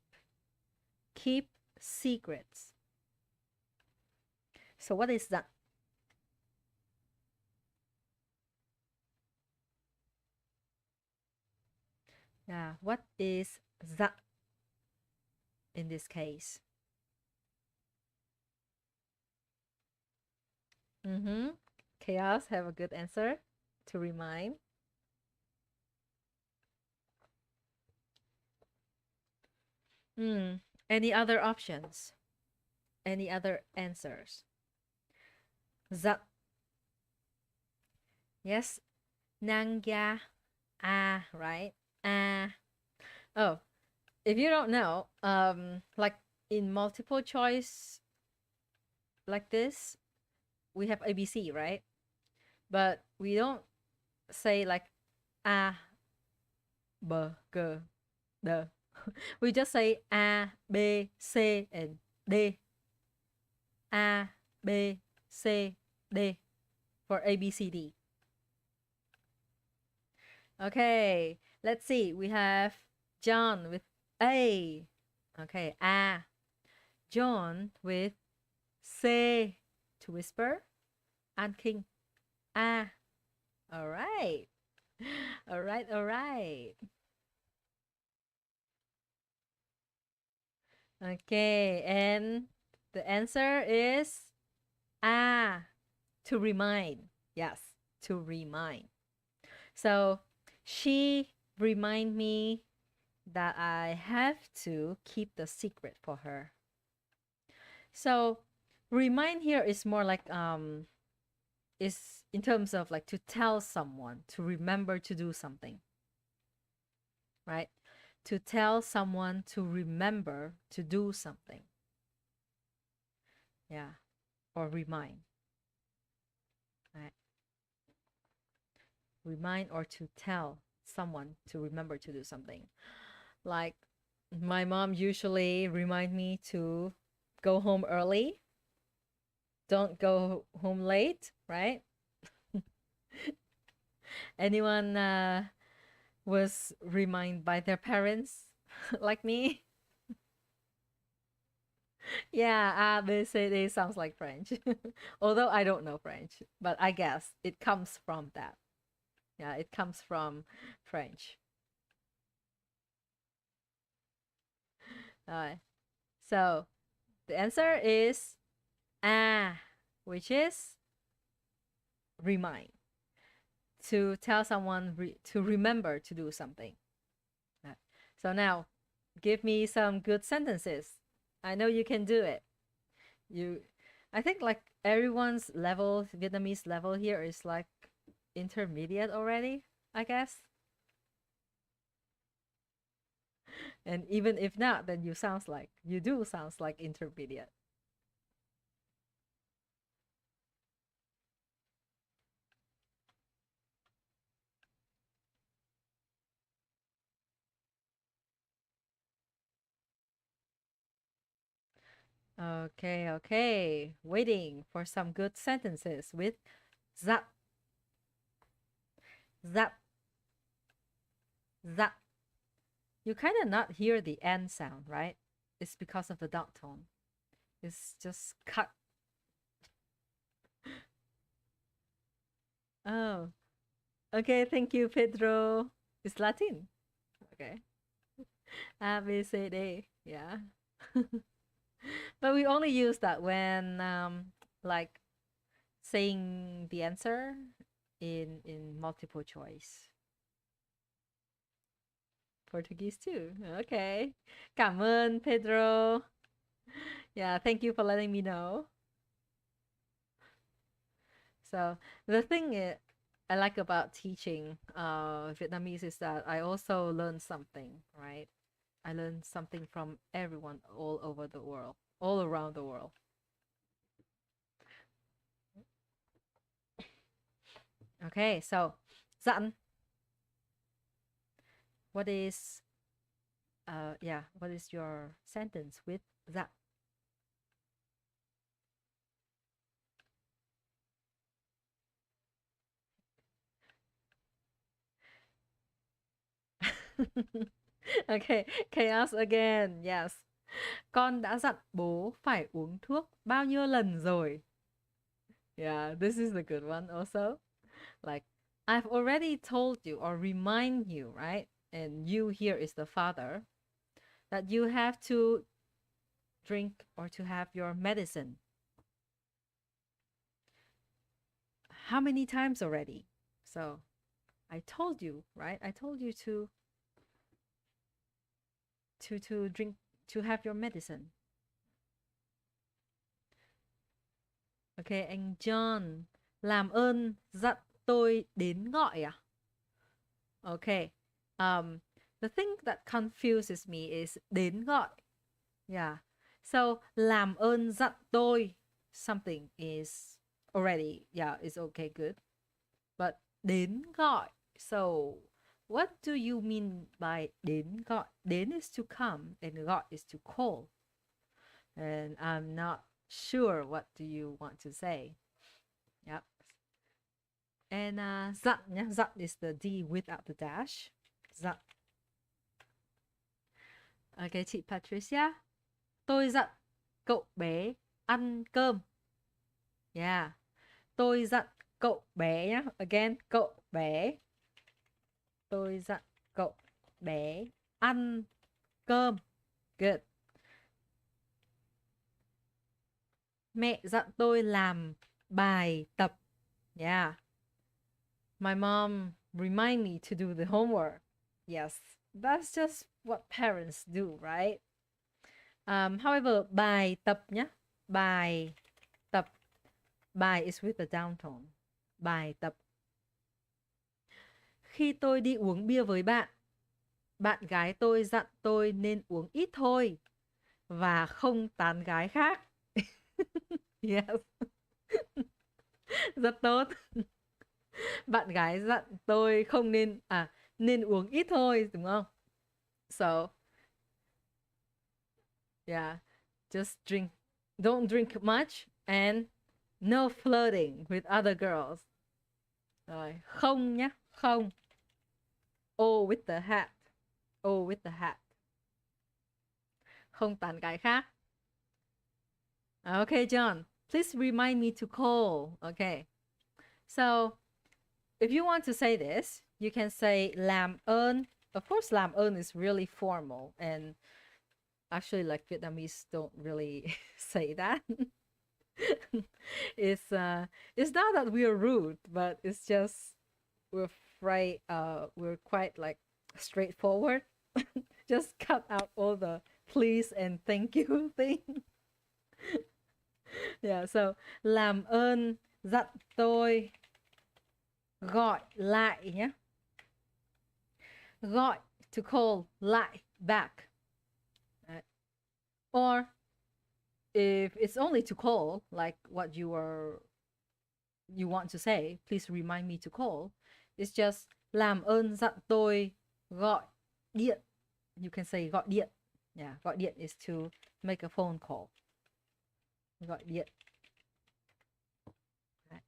secrets. So what is that? Yeah, what is that in this case? Chaos, have a good answer to remind. Any other options? Any other answers? That. Yes. Nangya. Right? Oh, if you don't know, like in multiple choice like this, we have ABC, right? But we don't say like A, B, G, D. We just say A, B, C, and D. A, B, C, D for A, B, C, D. Okay, let's see. We have John with A. Okay, A. John with C to whisper. And King. A. All right. All right, all right. Okay, and the answer is to remind. Yes, to remind. So she remind me that I have to keep the secret for her. So remind here is more like is in terms of like to tell someone to remember to do something, right? To tell someone to remember to do something. Yeah, or remind. Right? Remind or to tell someone to remember to do something. Like my mom usually remind me to go home early. Don't go home late, right? Anyone was reminded by their parents like me? Yeah, A, B, C, D sounds like French. Although I don't know French, but I guess it comes from that. Yeah, it comes from French. So the answer is A, which is remind. To tell someone to remember to do something. So now, give me some good sentences. I know you can do it. I think like everyone's level, Vietnamese level here is like intermediate already, I guess. And even if not, then you do sounds like intermediate. Okay, okay. Waiting for some good sentences with that, that, that. You kind of not hear the N sound, right? It's because of the dot tone. It's just cut. Oh, okay. Thank you, Pedro. It's Latin. Okay. A, B, C, D. Yeah. But we only use that when, like, saying the answer in multiple choice. Portuguese too. Okay. Cảm ơn, Pedro. Yeah, thank you for letting me know. So the thing I like about teaching Vietnamese is that I also learn something, right? I learn something from everyone all over the world, all around the world. Okay, so dặn. What is what is your sentence with that? Okay, chaos again. Yes. Con đã dặn bố phải uống thuốc bao nhiêu lần rồi? Yeah, this is a good one also. Like, I've already told you or remind you, right? And you here is the father, that you have to drink or to have your medicine. How many times already? So I told you, right? I told you to drink, to have your medicine. Okay, anh John, làm ơn dặn tôi đến gọi à? Okay. The thing that confuses me is đến gọi. Yeah. So làm ơn dặn tôi something is already, yeah, it's okay, good. But đến gọi. So what do you mean by đến gọi? Đến is to come and gọi is to call. And I'm not sure what do you want to say. Yep. And dặn nhá, dặn is the D without the dash. Dặn. Okay, chị Patricia. Tôi dặn cậu bé ăn cơm. Yeah. Tôi dặn cậu bé nhá. Again, cậu bé. Tôi dặn cậu bé ăn cơm. Good. Mẹ dặn tôi làm bài tập. Yeah. My mom remind me to do the homework. Yes, that's just what parents do, right? However, bài tập nhá. Bài tập. Bài is with the down tone. Bài tập. Khi tôi đi uống bia với bạn, bạn gái tôi dặn tôi nên uống ít thôi và không tán gái khác. Yes. Rất tốt. Bạn gái dặn tôi không nên uống ít thôi, đúng không? So, yeah, just don't drink much and no flirting with other girls. Rồi, không nhá, không. O with the hat. O with the hat. Không tán gái khác. Okay, John, please remind me to call. Okay. So, if you want to say this, you can say làm ơn. Of course, làm ơn is really formal, and actually, like, Vietnamese don't really say that. It's not that we are rude, but it's just we're quite like straightforward. Just cut out all the please and thank you thing. Yeah, so làm ơn dặn tôi gọi lại nhé. Gọi, to call, lại, back. Or if it's only to call, like what you want to say, please remind me to call. It's just làm ơn dặn tôi gọi điện. You can say gọi điện. Yeah, gọi điện is to make a phone call. Gọi điện. Right.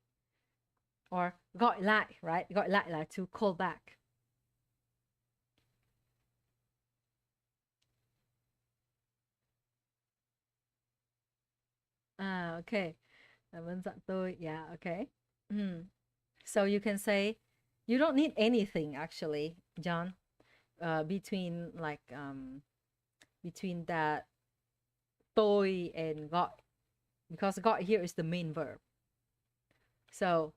Or gọi lại, right? Gọi lại là to call back. Okay. Làm ơn dặn tôi. Yeah, okay. So you can say, you don't need anything actually, John, between between that tôi and gọi, because gọi here is the main verb. So,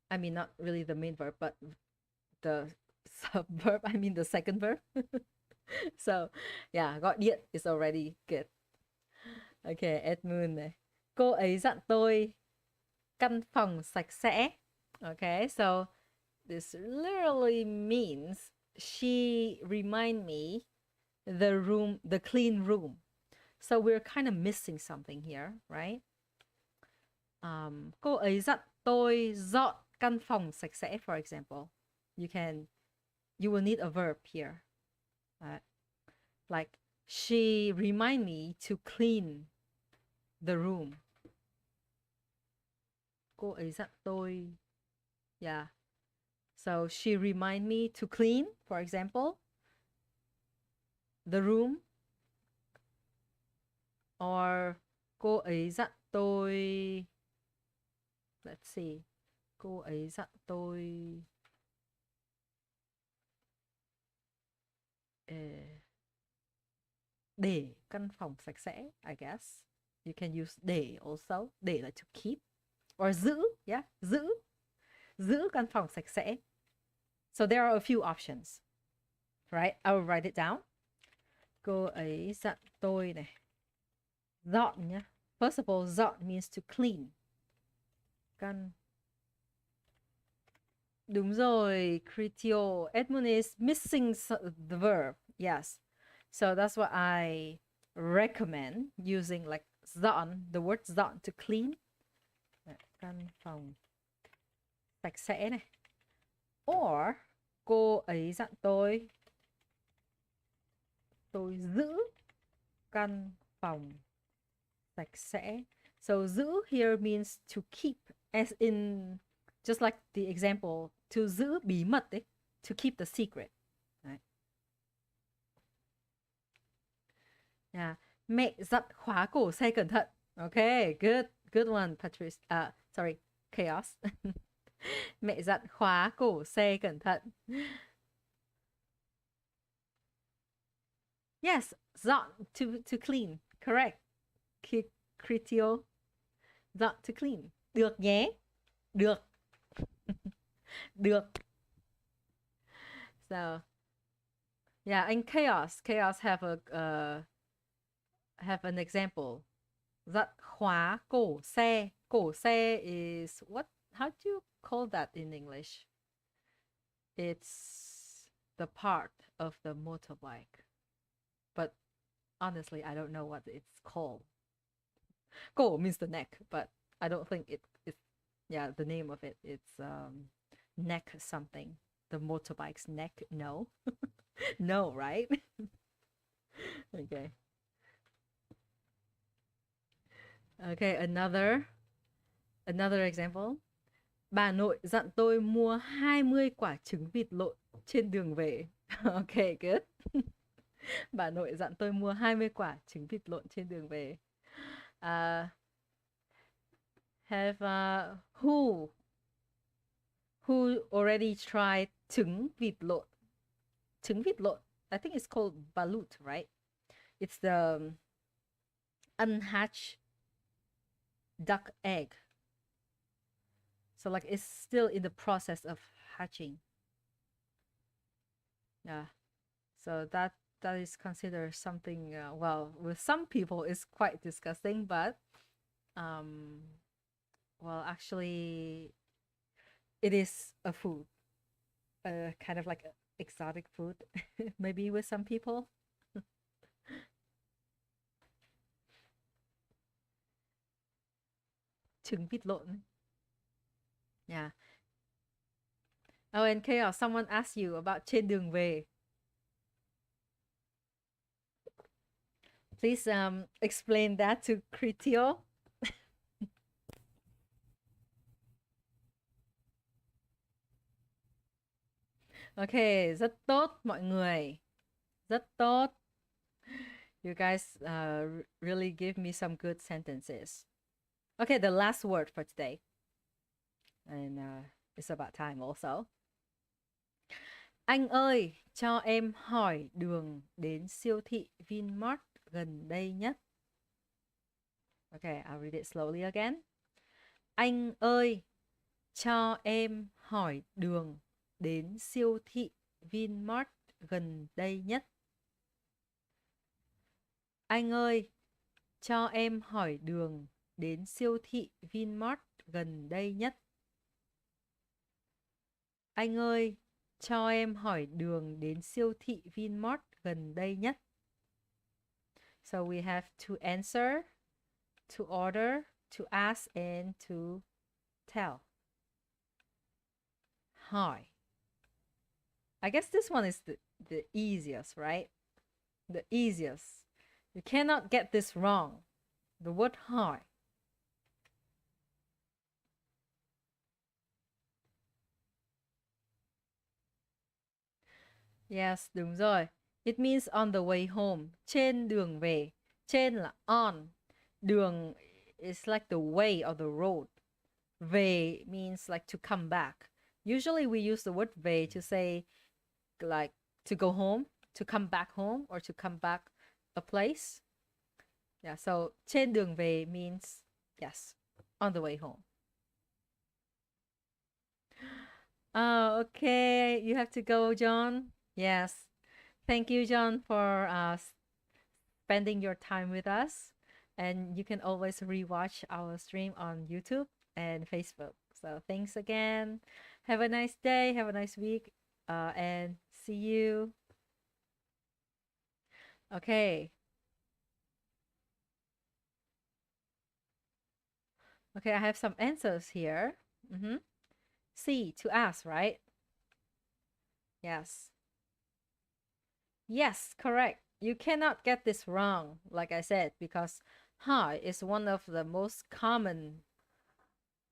I mean, not really the main verb, but the subverb, I mean the second verb. So, yeah, gọi điện is already good. Okay, Edmund này. Cô ấy dặn tôi căn phòng sạch sẽ. Okay, so this literally means she remind me the clean room. So we're kind of missing something here, right? Cô ấy dặn tôi dọn căn phòng sạch sẽ, for example. You will need a verb here. Like, she remind me to clean the room. Cô ấy dặn tôi. Yeah. So she remind me to clean, for example, the room. Or cô ấy dặn tôi, let's see, cô ấy dặn tôi để căn phòng sạch sẽ, I guess. You can use để also. Để là to keep. Or giữ, yeah, giữ căn phòng sạch sẽ. So there are a few options. Right? I will write it down. Cô ấy dặn tôi này. Dọn nhá. First of all, dọn means to clean. Căn. Đúng rồi, Kritio. Edmund is missing the verb. Yes. So that's what I recommend using, like dọn, the word dọn, to clean. Căn phòng sạch sẽ này. Or cô ấy dặn tôi giữ căn phòng sạch sẽ. So giữ here means to keep, as in just like the example, to giữ bí mật ấy, to keep the secret. Đấy. Yeah. Mẹ dặn khóa cổ xe cẩn thận. Okay, good one, Patrice. Sorry, Chaos. Mẹ dặn khóa cổ xe cẩn thận. Yes, dọn, to clean. Correct. Kritio. Dọn, to clean. Được nhé. Được. Được. So, yeah, and Chaos have an example. Dặn khóa cổ xe. Cổ xe is what? How do you call that in English? It's the part of the motorbike. But honestly, I don't know what it's called. Cổ means the neck, but I don't think it's yeah, the name of it. It's neck something. The motorbike's neck? No. No, right? Okay. Okay, another example. Bà nội dặn tôi mua 20 quả trứng vịt lộn trên đường về. Okay, good. Bà nội dặn tôi mua 20 quả trứng vịt lộn trên đường về. Who already tried trứng vịt lộn? Trứng vịt lộn, I think it's called balut, right? It's the unhatched duck egg. So like it's still in the process of hatching. Yeah. So that is considered something, well, with some people it's quite disgusting, but well, actually it is a food, kind of like a exotic food, maybe with some people. Trứng vịt lộn. Yeah. Oh, and Chaos, someone asked you about trên đường về. Please explain that to Kritio. Okay, rất tốt mọi người. Rất tốt. You guys really give me some good sentences. Okay, the last word for today. And it's about time also. Anh ơi, cho em hỏi đường đến siêu thị Vinmart gần đây nhất. Okay, I'll read it slowly again. Anh ơi, cho em hỏi đường đến siêu thị Vinmart gần đây nhất. Anh ơi, cho em hỏi đường đến siêu thị Vinmart gần đây nhất. Anh ơi, cho em hỏi đường đến siêu thị Vinmart gần đây nhất. So we have to answer, to order, to ask, and to tell. Hỏi. I guess this one is the easiest, right? The easiest. You cannot get this wrong. The word hỏi. Yes, đúng rồi. It means on the way home. Trên đường về. Trên là on. Đường is like the way or the road. Về means like to come back. Usually we use the word về to say like to go home, to come back home, or to come back a place. Yeah, so trên đường về means, yes, on the way home. Oh, okay. You have to go, John. Yes. Thank you, John, for spending your time with us. And you can always rewatch our stream on YouTube and Facebook. So thanks again. Have a nice day. Have a nice week. And see you. Okay. Okay, I have some answers here. C, to ask, right? Yes. Yes, correct. You cannot get this wrong, like I said, because hỏi is one of the most common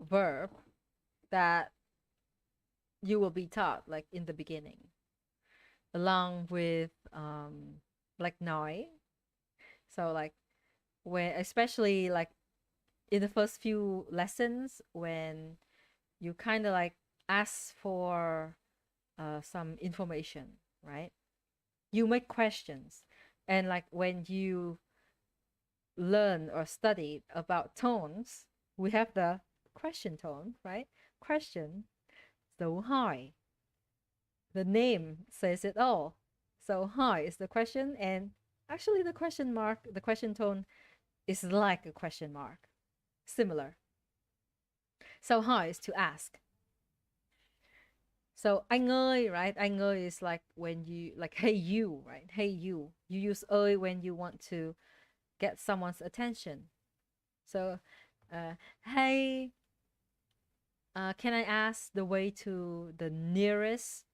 verb that you will be taught, like in the beginning, along with like nói. So like when, especially like in the first few lessons, when you kind of like ask for some information, right? You make questions, and like when you learn or study about tones, we have the question tone, right? Question, dấu hỏi. The name says it all. So hỏi is the question, and actually the question mark, the question tone is like a question mark, similar. So hỏi is to ask. So anh ơi, right? Anh ơi is like when you, like, hey you, right? Hey you. You use ơi when you want to get someone's attention. So, hey, can I ask the way to the nearest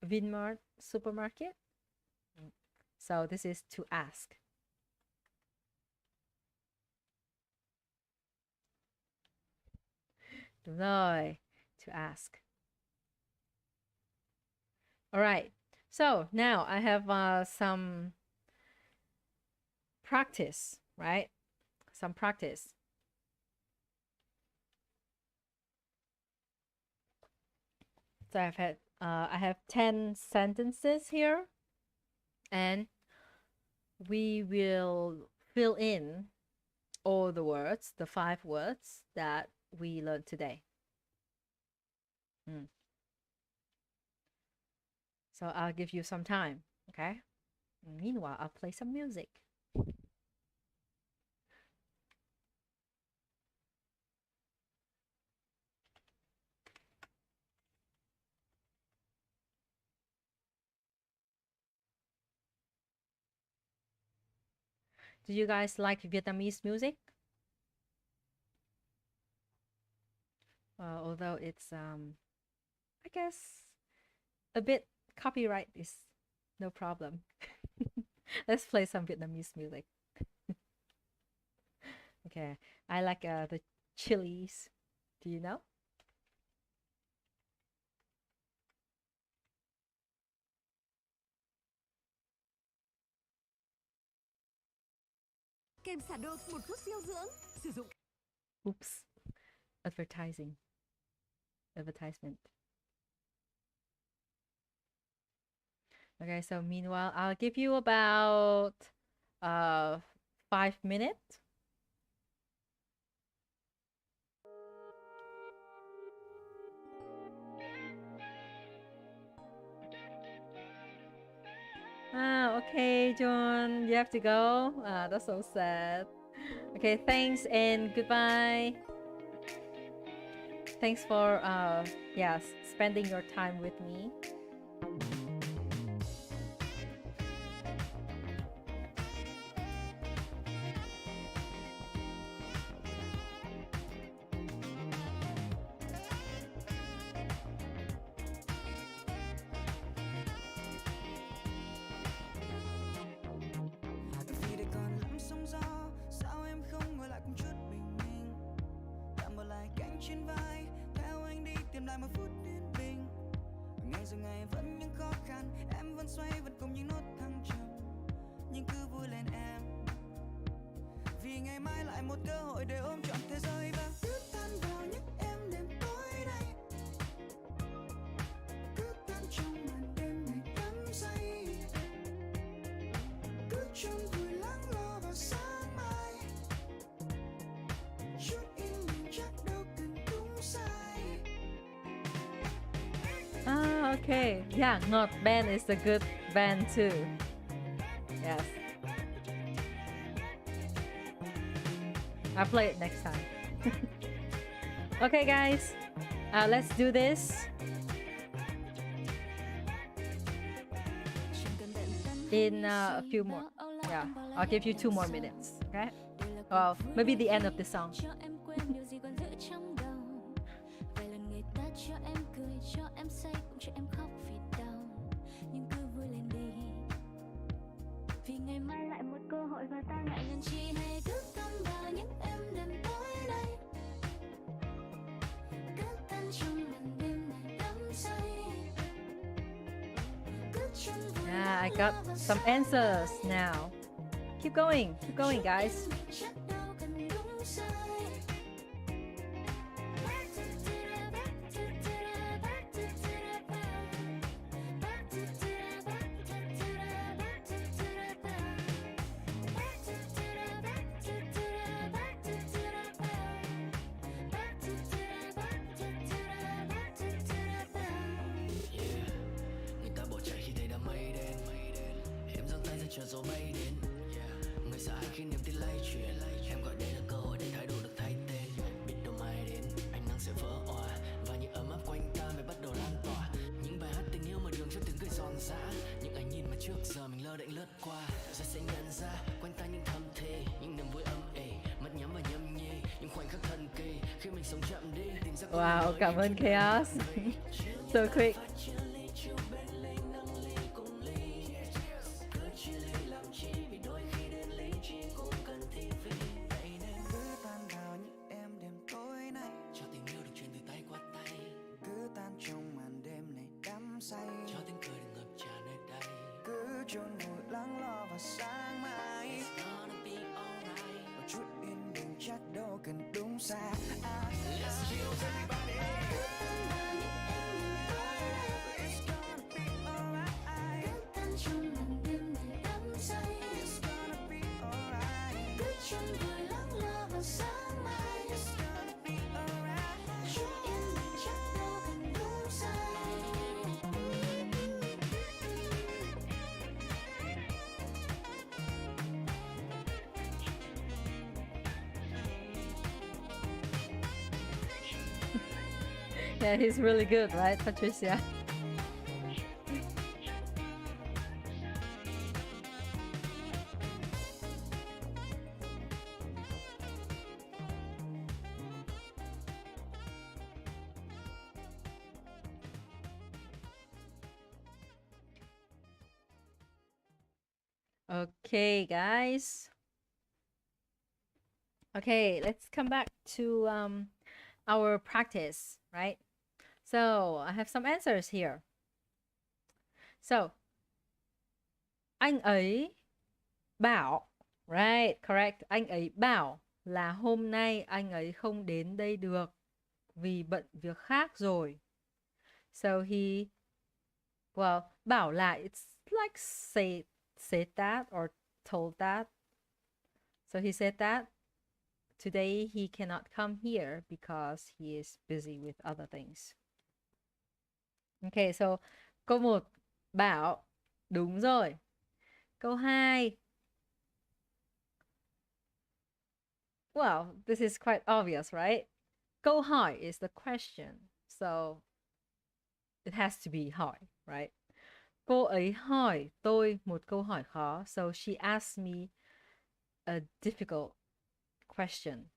Vinmart supermarket? So this is to ask. Đúng rồi, to ask. All right. So now I have some practice, right? Some practice. So I have 10 sentences here, and we will fill in all the words, the 5 words that we learned today. So I'll give you some time, okay? Meanwhile, I'll play some music. Do you guys like Vietnamese music? Although it's I guess a bit copyright is no problem. Let's play some Vietnamese music. Okay, I like the chilies. Do you know? Kem xả được một phút siêu dưỡng. Sử dụng. Oops. Advertisement. Okay, so meanwhile, I'll give you about 5 minutes. Okay, John, you have to go. That's so sad. Okay, thanks and goodbye. Thanks for spending your time with me. Okay, yeah, Ngọt band is a good band too. Yes. I'll play it next time. Okay, guys, let's do this. In a few more. Yeah, I'll give you 2 more minutes. Okay? Well, maybe the end of the song. Yeah, I got some answers now. Keep going, guys. Wow, cảm ơn Chaos. So quick. Yeah, he's really good, right, Patricia? Okay, guys. Okay, let's come back to our practice, right? So I have some answers here. So anh ấy bảo, right, correct. Anh ấy bảo là hôm nay anh ấy không đến đây được vì bận việc khác rồi. So he, well, bảo là it's like said that or told that. So he said that today he cannot come here because he is busy with other things. Okay, so câu 1 bảo đúng rồi. Câu 2, well, this is quite obvious, right? Câu hỏi is the question. So it has to be hỏi, right? Cô ấy hỏi tôi một câu hỏi khó. So she asked me a difficult question.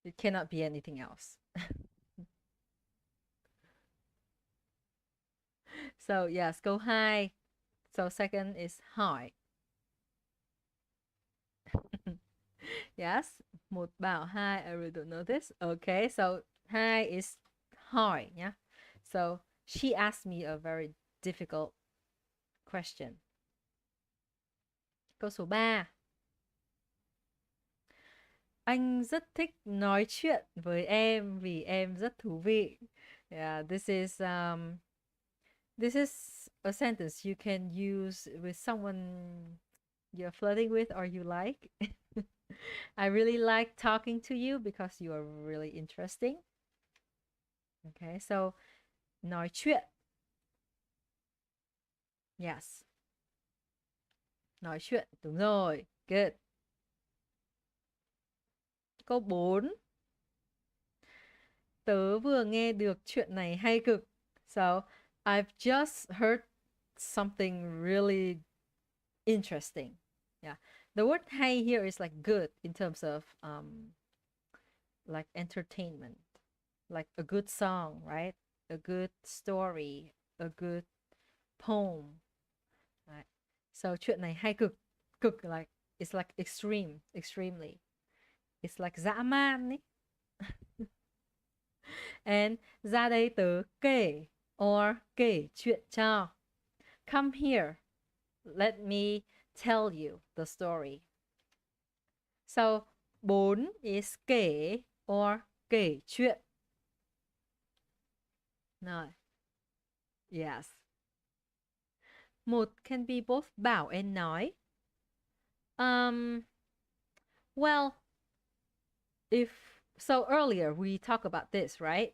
It cannot be anything else. So yes, câu 2. So second is hỏi. Yes, một bảo hai. I really don't know this. Okay, so hai is hỏi nhá. So she asked me a very difficult question. Câu số 3. Anh rất thích nói chuyện với em vì em rất thú vị. Yeah, this is a sentence you can use with someone you're flirting with or you like. I really like talking to you because you are really interesting. Okay, so nói chuyện. Yes. Nói chuyện, đúng rồi. Good. Câu 4. Tớ vừa nghe được chuyện này hay cực. So, I've just heard something really interesting. Yeah. The word hay here is like good in terms of like entertainment. Like a good song, right? A good story, a good poem. Right? So chuyện này hay cực. Cực like it's like extreme, extremely. It's like dã man ấy. And ra đây tớ kể or kể chuyện cho. Come here. Let me tell you the story. So 4 is kể or kể chuyện. Rồi. Yes. Một can be both bảo and nói. Well, if so earlier we talked about this, right?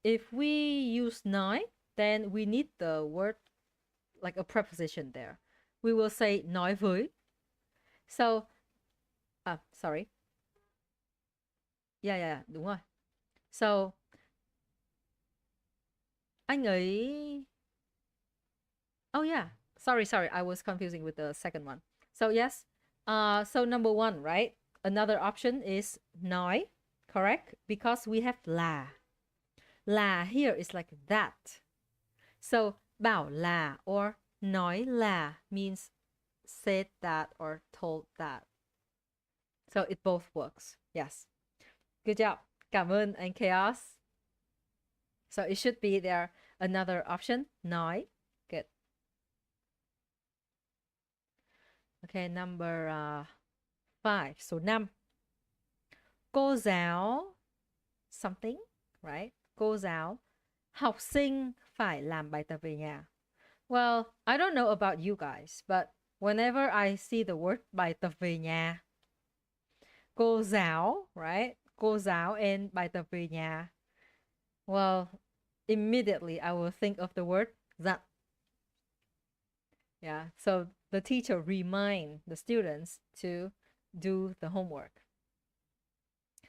If we use nói, then we need the word like a preposition there. We will say nói với. So, sorry. Yeah, đúng rồi. So, anh ấy. Oh yeah, sorry, I was confusing with the second one. So yes, so number 1, right? Another option is nói, correct? Because we have là. Là here is like that. So bảo là or nói là means said that or told that. So it both works. Yes. Good job. Cảm ơn anh Chaos. So it should be there another option, nói. Good. Okay, number 5, số 5. Cô giáo something, right? Cô giáo, học sinh phải làm bài tập về nhà. Well, I don't know about you guys, but whenever I see the word bài tập về nhà, cô giáo, right? Cô giáo and bài tập về nhà. Well, immediately I will think of the word dặn. Yeah, so the teacher remind the students to do the homework.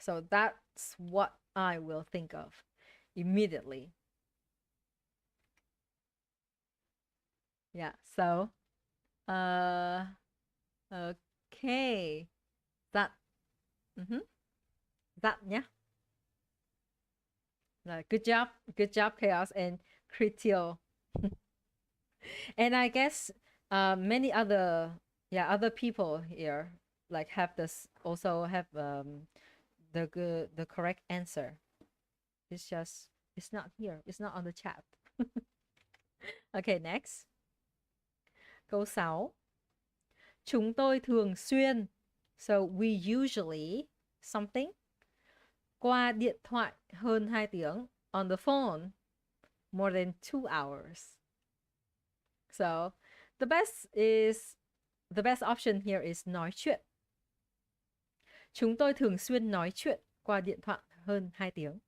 So that's what I will think of immediately. Yeah, so okay. That that nhá. Good job, Chaos and Critio. And I guess Many other people here like have this also have the correct answer. It's not here. It's not on the chat. Okay, next. Câu 6. Chúng tôi thường xuyên. So we usually something. Qua điện thoại hơn 2 tiếng. On the phone more than 2 hours. So the best option here is nói chuyện. Chúng tôi thường xuyên nói chuyện qua điện thoại hơn 2 tiếng.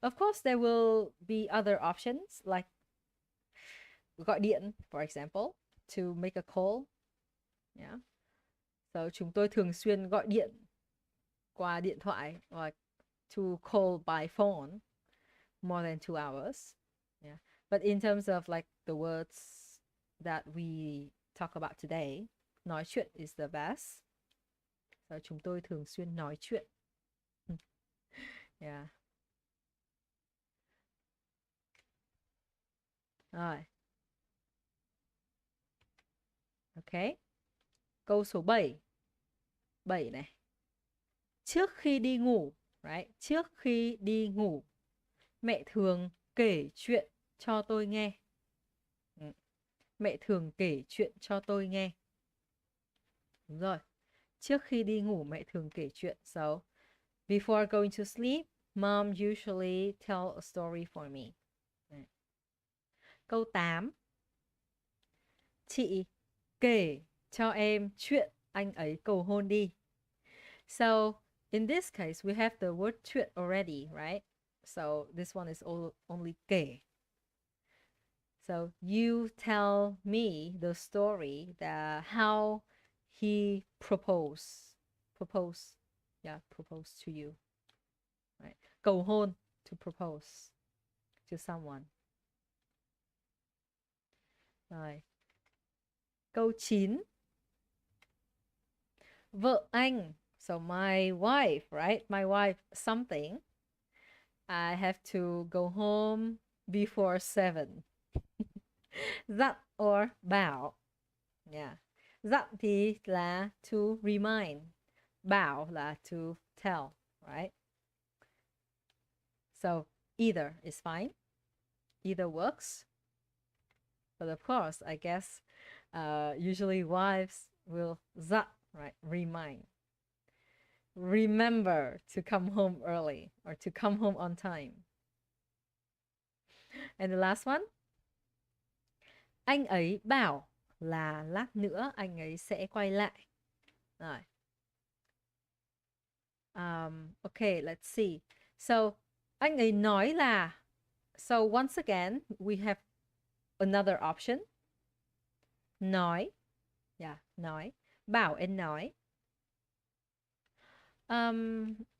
Of course, there will be other options like gọi điện, for example, to make a call. Yeah. So chúng tôi thường xuyên gọi điện qua điện thoại, like to call by phone more than 2 hours. Yeah. But in terms of like the words that we talk about today, nói chuyện is the best. So chúng tôi thường xuyên nói chuyện. Yeah. Rồi. Ok. Câu số 7. 7 này. Trước khi đi ngủ, right? Trước khi đi ngủ, mẹ thường kể chuyện cho tôi nghe. Mẹ thường kể chuyện cho tôi nghe. Đúng rồi. Trước khi đi ngủ, mẹ thường kể chuyện. So, before going to sleep, mom usually tell a story for me. Câu 8. Chị kể cho em chuyện anh ấy cầu hôn đi. So, in this case, we have the word chuyện already, right? So, this one is only kể. So, you tell me the story that how he proposed to you. Right? Cầu hôn, to propose to someone. Rồi. Câu 9. Vợ anh. So my wife, right? My wife something. I have to go home before 7. Dặn or bảo. Yeah. Dặn thì là to remind. Bảo là to tell, right? So either is fine. Either works. But of course, I guess usually wives will dặn, right? Remind. Remember to come home early or to come home on time. And the last one. Anh ấy bảo là lát nữa anh ấy sẽ quay lại. Rồi. Okay, let's see. So, anh ấy nói là. So, once again, we have another option. Nói. Yeah, nói. Bảo and nói.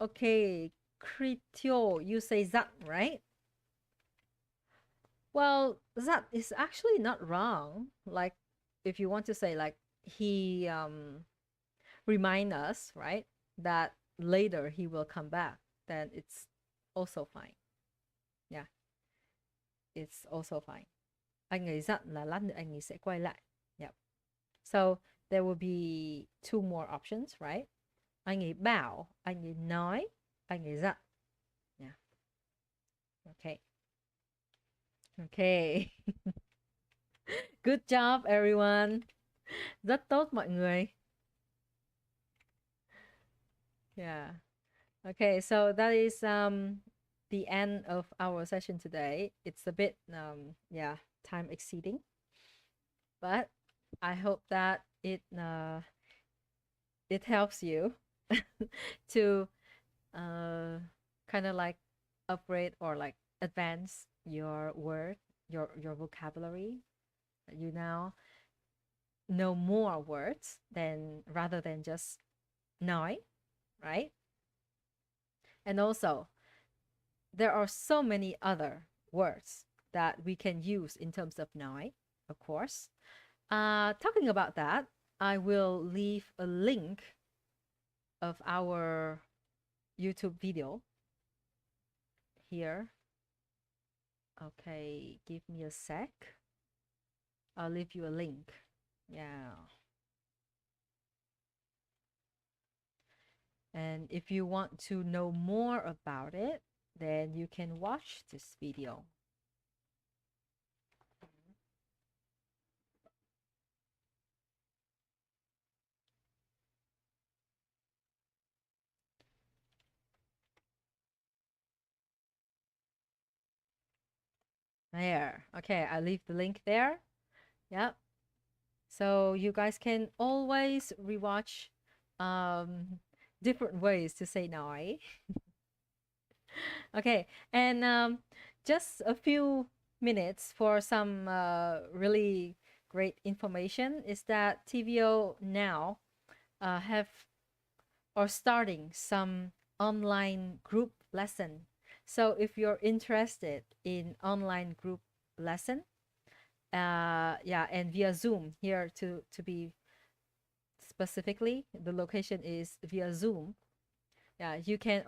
Okay, Kritio, you say dặn, right? Well, that is actually not wrong. Like, if you want to say like he remind us, right, that later he will come back, then it's also fine. Yeah, it's also fine. Anh ấy dặn là lát nữa anh ấy sẽ quay lại. Yep. So there will be 2 more options, right? Anh ấy bảo, anh ấy nói, anh ấy dặn. Yeah. Okay. Okay. Good job everyone. Rất tốt mọi người. Yeah. Okay, so that is the end of our session today. It's a bit time exceeding. But I hope that it helps you to kind of like upgrade or like advance your word, your vocabulary. You now know more words rather than just nói, right? And also, there are so many other words that we can use in terms of nói, of course. Talking about that, I will leave a link of our YouTube video here. Okay, give me a sec. I'll leave you a link. Yeah. And if you want to know more about it, then you can watch this video. There. Okay, I leave the link there. Yep. So you guys can always rewatch different ways to say nói. Okay, and just a few minutes for some really great information is that TVO now have or starting some online group lesson. So if you're interested in online group lesson, yeah, and via Zoom here to be specifically, the location is via Zoom. Yeah, you can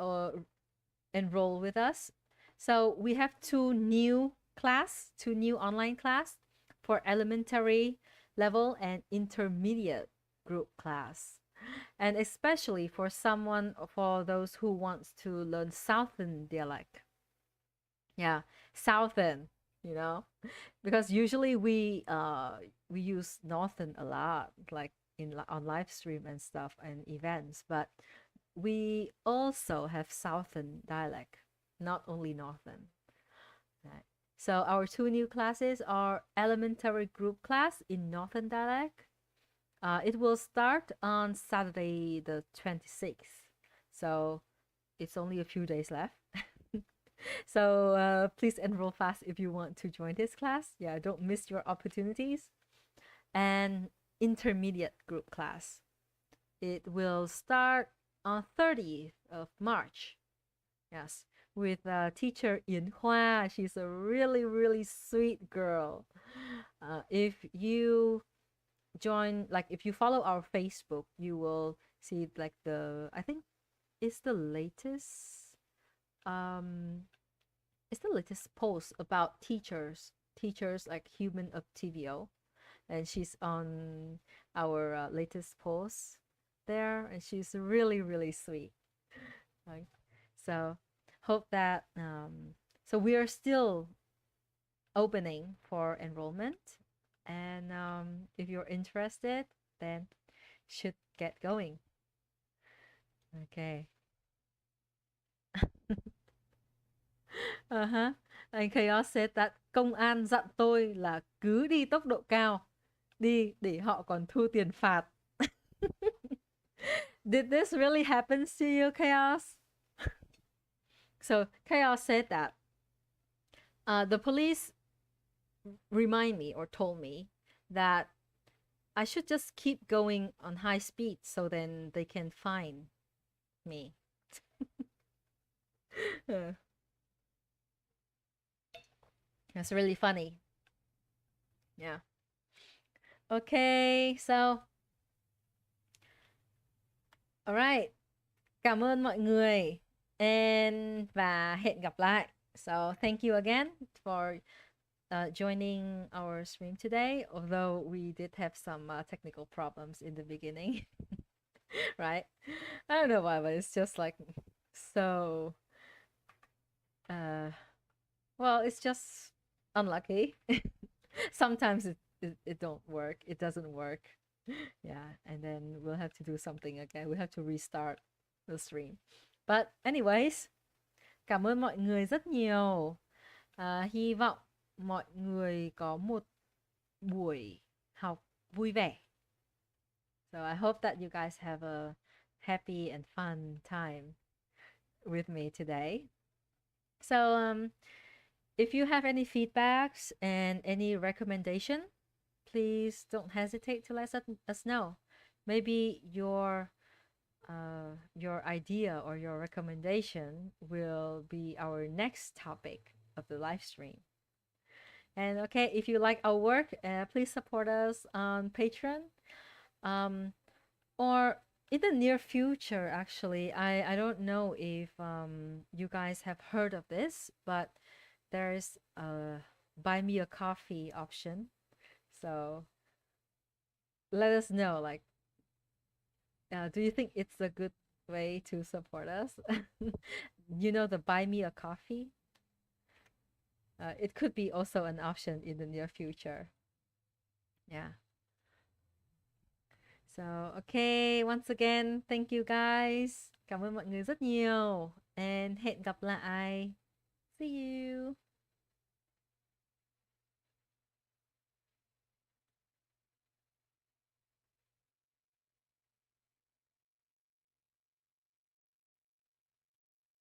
enroll with us. So we have two new online class for elementary level and intermediate group class. And especially for those who wants to learn Southern dialect. Yeah, Southern, you know, because usually we use Northern a lot, like on live stream and stuff and events, but we also have Southern dialect, not only Northern. Right. So our two new classes are elementary group class in Northern dialect. It will start on Saturday the 26th. So it's only a few days left. So please enroll fast if you want to join this class. Yeah, don't miss your opportunities. And intermediate group class. It will start on 30th of March. Yes, with teacher Yin Hua. She's a really, really sweet girl. If you join, like if you follow our Facebook, you will see like I think it's the latest, um, it's the latest post about teachers like human of TVO. And she's on our latest post there, and she's really, really sweet. Right? So hope that so we are still opening for enrollment, and if you're interested, then should get going. Okay. Uh-huh. Anh Chaos said that công an dặn tôi là cứ đi tốc độ cao, đi để họ còn thu tiền phạt. Did this really happen to you, Chaos? So Chaos said that the police remind me or told me that I should just keep going on high speed so then they can fine me. That's really funny. Yeah. Okay, so alright. Cảm ơn mọi người và hẹn gặp lại. So thank you again for joining our stream today, although we did have some technical problems in the beginning. Right? I don't know why, but it's just like so well, it's just unlucky. Sometimes it don't work. It doesn't work. Yeah, and then we'll have to do something again. We have to restart the stream. But anyways, cảm ơn mọi người rất nhiều. Hy vọng mọi người có một buổi học vui vẻ. So I hope that you guys have a happy and fun time with me today. So if you have any feedbacks and any recommendation, please don't hesitate to let us know. Maybe your idea or your recommendation will be our next topic of the live stream. And okay, if you like our work, please support us on Patreon. Or in the near future, actually, I don't know if you guys have heard of this, but there's a buy me a coffee option. So let us know, like, do you think it's a good way to support us? You know, the buy me a coffee. It could be also an option in the near future. Yeah. So, okay, once again, thank you guys. Cảm ơn mọi người rất nhiều. And hẹn gặp lại.